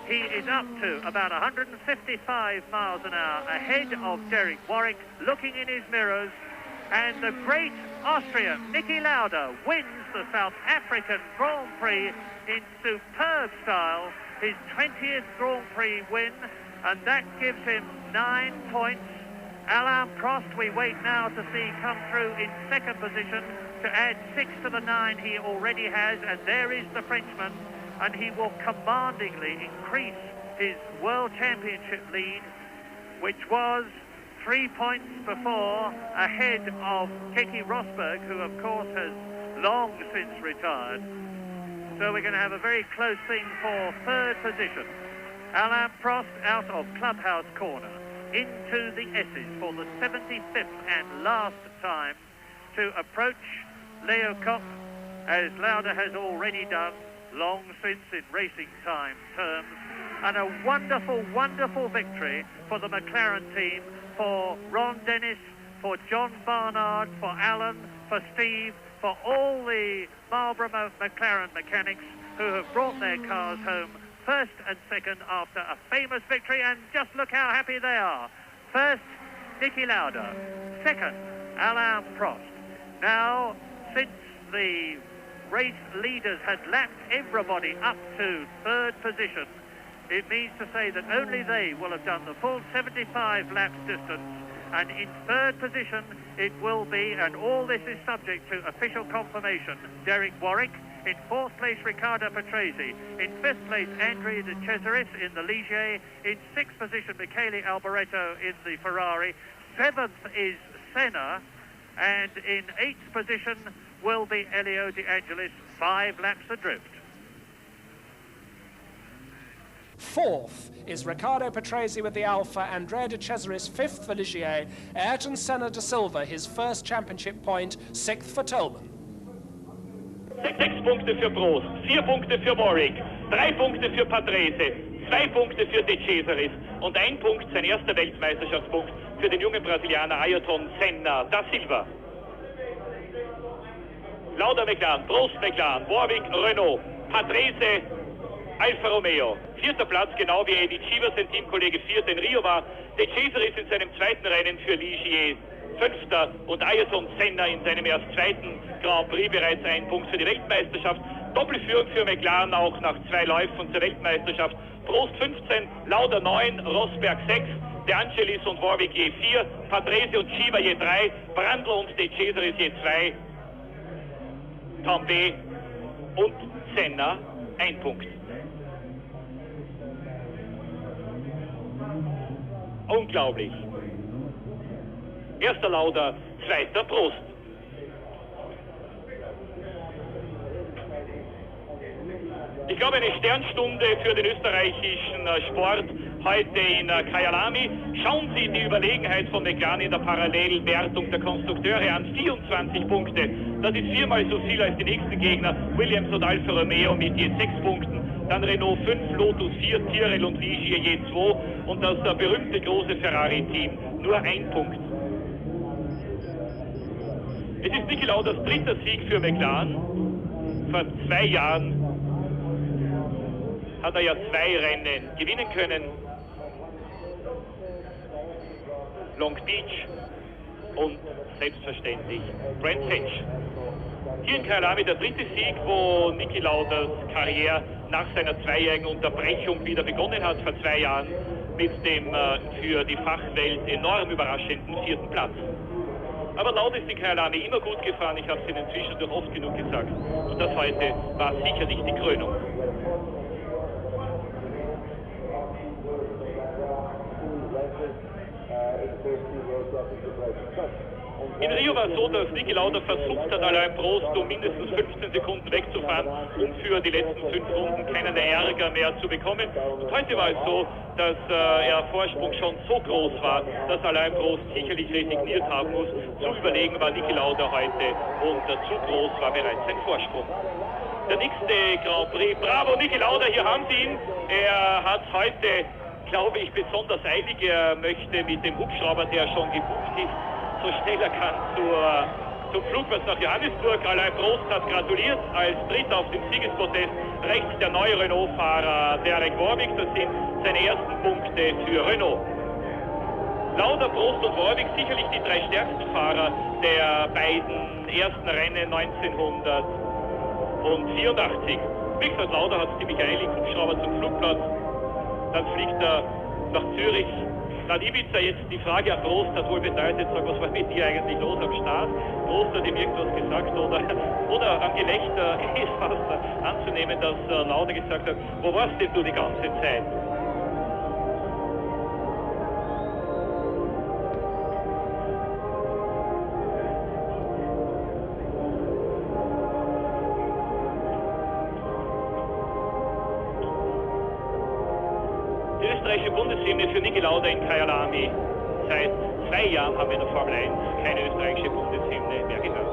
he is up to about 155 miles an hour ahead of Derek Warwick, looking in his mirrors. And the great Austrian, Niki Lauda, wins the South African Grand Prix in superb style. His 20th Grand Prix win, and that gives him 9 points. Alain Prost, we wait now to see come through in 2nd position to add 6 to the 9 he already has, and there is the Frenchman, and he will commandingly increase his World Championship lead, which was 3 points before, ahead of Keke Rosberg, who of course has long since retired. So we're going to have a very close thing for 3rd position. Alain Prost out of Clubhouse Corner into the S's for the 75th and last time to approach Leo Kopp, as Lauda has already done long since in racing time terms. And a wonderful, wonderful victory for the McLaren team, for Ron Dennis, for John Barnard, for Alan, for Steve, for all the Marlboro McLaren mechanics who have brought their cars home 1st and 2nd after a famous victory. And just look how happy they are. 1st, Niki Lauda. 2nd, Alain Prost. Now, since the race leaders had lapped everybody up to 3rd position, it means to say that only they will have done the full 75 laps distance, and in 3rd position it will be, and all this is subject to official confirmation, Derek Warwick. In 4th place, Riccardo Patrese. In 5th place, Andrea De Cesaris in the Ligier. In 6th position, Michele Alboreto in the Ferrari. 7th is Senna, and in 8th position will be Elio De Angelis, 5 laps adrift. Fourth is Riccardo Patrese with the Alfa, Andrea De Cesaris fifth for Ligier, Ayrton Senna de Silva his first championship point, sixth for Tolman. 6 Punkte für Prost, 4 Punkte für Warwick, 3 Punkte für Patrese, 2 Punkte für De Cesaris und 1 Punkt, sein erster Weltmeisterschaftspunkt, für den jungen Brasilianer Ayrton Senna da Silva. Lauda McLaren, Prost McLaren, Warwick Renault, Patrese Alfa Romeo. Vierter Platz, genau wie Eddie Cheever, sein Teamkollege vierter in Rio war. De Cesaris in seinem zweiten Rennen für Ligier fünfter und Ayrton Senna in seinem erst zweiten Grand Prix bereits 1 Punkt für die Weltmeisterschaft. Doppelführung für McLaren auch nach 2 Läufen zur Weltmeisterschaft. Prost 15, Lauda 9, Rosberg 6, De Angelis und Warwick je 4, Patrese und Cheever je 3, Brundle und De Cesaris je 2, Tambay und Senna 1 Punkt. Unglaublich. Erster Lauda, zweiter Prost. Ich glaube, eine Sternstunde für den österreichischen Sport heute in Kyalami. Schauen Sie die Überlegenheit von McLaren in der Parallelwertung der Konstrukteure an. 24 Punkte. Das ist 4-mal so viel als die nächsten Gegner. Williams und Alfa Romeo mit je 6 Punkten. Dann Renault 5, Lotus 4, Tyrrell und Ligier je 2. Und das berühmte große Ferrari-Team nur 1 Punkt. Es ist Niki Laudas dritter Sieg für McLaren. Vor 2 Jahren hat er ja 2 Rennen gewinnen können. Long Beach und selbstverständlich Brands Hatch. Hier in Kyalami der dritte Sieg, wo Niki Laudas Karriere nach seiner 2-jährigen Unterbrechung wieder begonnen hat, vor 2 Jahren, mit dem für die Fachwelt enorm überraschenden 4. Platz. Aber Lauda ist in Kyalami immer gut gefahren, ich habe es Ihnen zwischendurch oft genug gesagt. Und das heute war sicherlich die Krönung. In Rio war es so, dass Niki Lauda versucht hat, Alain Prost um mindestens 15 Sekunden wegzufahren, um für die letzten 5 Runden keinen Ärger mehr zu bekommen. Und heute war es so, dass der Vorsprung schon so groß war, dass Alain Prost sicherlich resigniert haben muss. Zu überlegen war Niki Lauda heute und zu groß war bereits sein Vorsprung. Der nächste Grand Prix, bravo Niki Lauda, hier haben Sie ihn. Er hat heute, glaube ich, besonders eilig. Er möchte mit dem Hubschrauber, der schon gebucht ist, so schnell er kann zum Flugplatz nach Johannesburg. Alain Prost hat gratuliert als Dritter auf dem Siegespodest. Rechts der neue Renault-Fahrer Derek Warwick. Das sind seine ersten Punkte für Renault. Lauda, Prost und Warwick sicherlich die 3 stärksten Fahrer der beiden ersten Rennen 1984. Wie gesagt, Lauda hat ziemlich eilig, Hubschrauber zum Flugplatz. Dann fliegt er nach Zürich. Dann Ibiza, jetzt die Frage an Prost hat wohl bedeutet, sag, was war mit dir eigentlich los am Start? Prost hat ihm irgendwas gesagt oder am Gelächter ist fast anzunehmen, dass Lauda gesagt hat, wo warst denn du die ganze Zeit? Die österreichische Bundeshymne für Niki Lauda in Kyalami. Seit 2 Jahren haben wir in der Formel 1 keine österreichische Bundeshymne mehr gehört.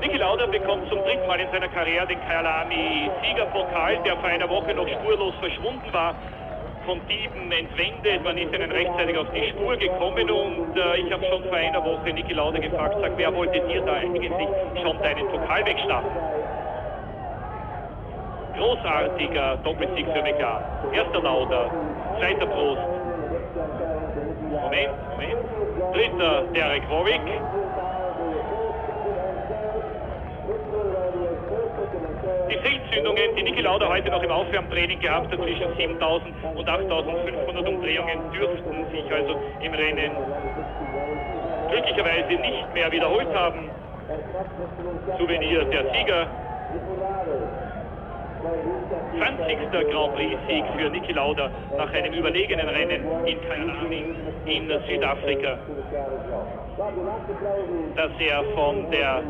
Niki Lauda bekommt zum 3. Mal in seiner Karriere den Kyalami-Siegerpokal, der vor einer Woche noch spurlos verschwunden war. Von Dieben entwendet, man ist ihnen rechtzeitig auf die Spur gekommen und ich habe schon vor einer Woche Niki Lauda gefragt, wer wollte dir da eigentlich schon deinen Pokal wegschnappen? Großartiger Doppelsieg für McLaren. Erster Lauda, zweiter Prost. Moment. Dritter Derek Warwick. Die Fehlzündungen, die Niki Lauda heute noch im Aufwärmtraining gehabt hat, zwischen 7000 und 8500 Umdrehungen, dürften sich also im Rennen glücklicherweise nicht mehr wiederholt haben. Souvenir der Sieger. 20. Grand Prix-Sieg für Niki Lauda nach einem überlegenen Rennen in Kyalami in Südafrika, dass er von der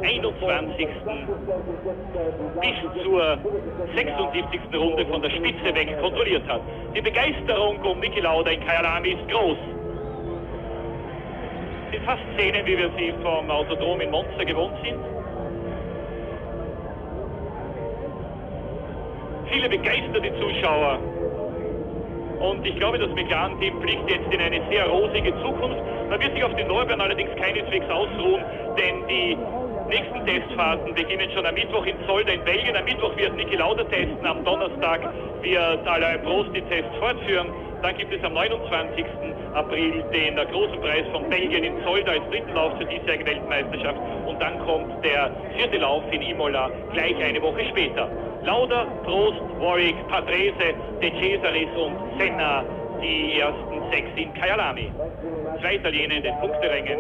21. bis zur 76. Runde von der Spitze weg kontrolliert hat. Die Begeisterung um Niki Lauda in Kyalami ist groß. Es sind fast Szenen, wie wir sie vom Autodrom in Monza gewohnt sind. Viele begeisterte Zuschauer. Und ich glaube, das McLaren-Team blickt jetzt in eine sehr rosige Zukunft. Man wird sich auf den Lorbeeren allerdings keineswegs ausruhen, denn die nächsten Testfahrten beginnen schon am Mittwoch in Zolder in Belgien. Am Mittwoch wird Niki Lauda testen, am Donnerstag wird Alain Prost die Tests fortführen. Dann gibt es am 29. April den großen Preis von Belgien in Zolder als dritten Lauf zur diesjährigen Weltmeisterschaft. Und dann kommt der vierte Lauf in Imola gleich eine Woche später. Lauda, Prost, Warwick, Patrese, De Cesaris und Senna, die ersten 6 in Kyalami. 2 Italiener in den Punkterängen.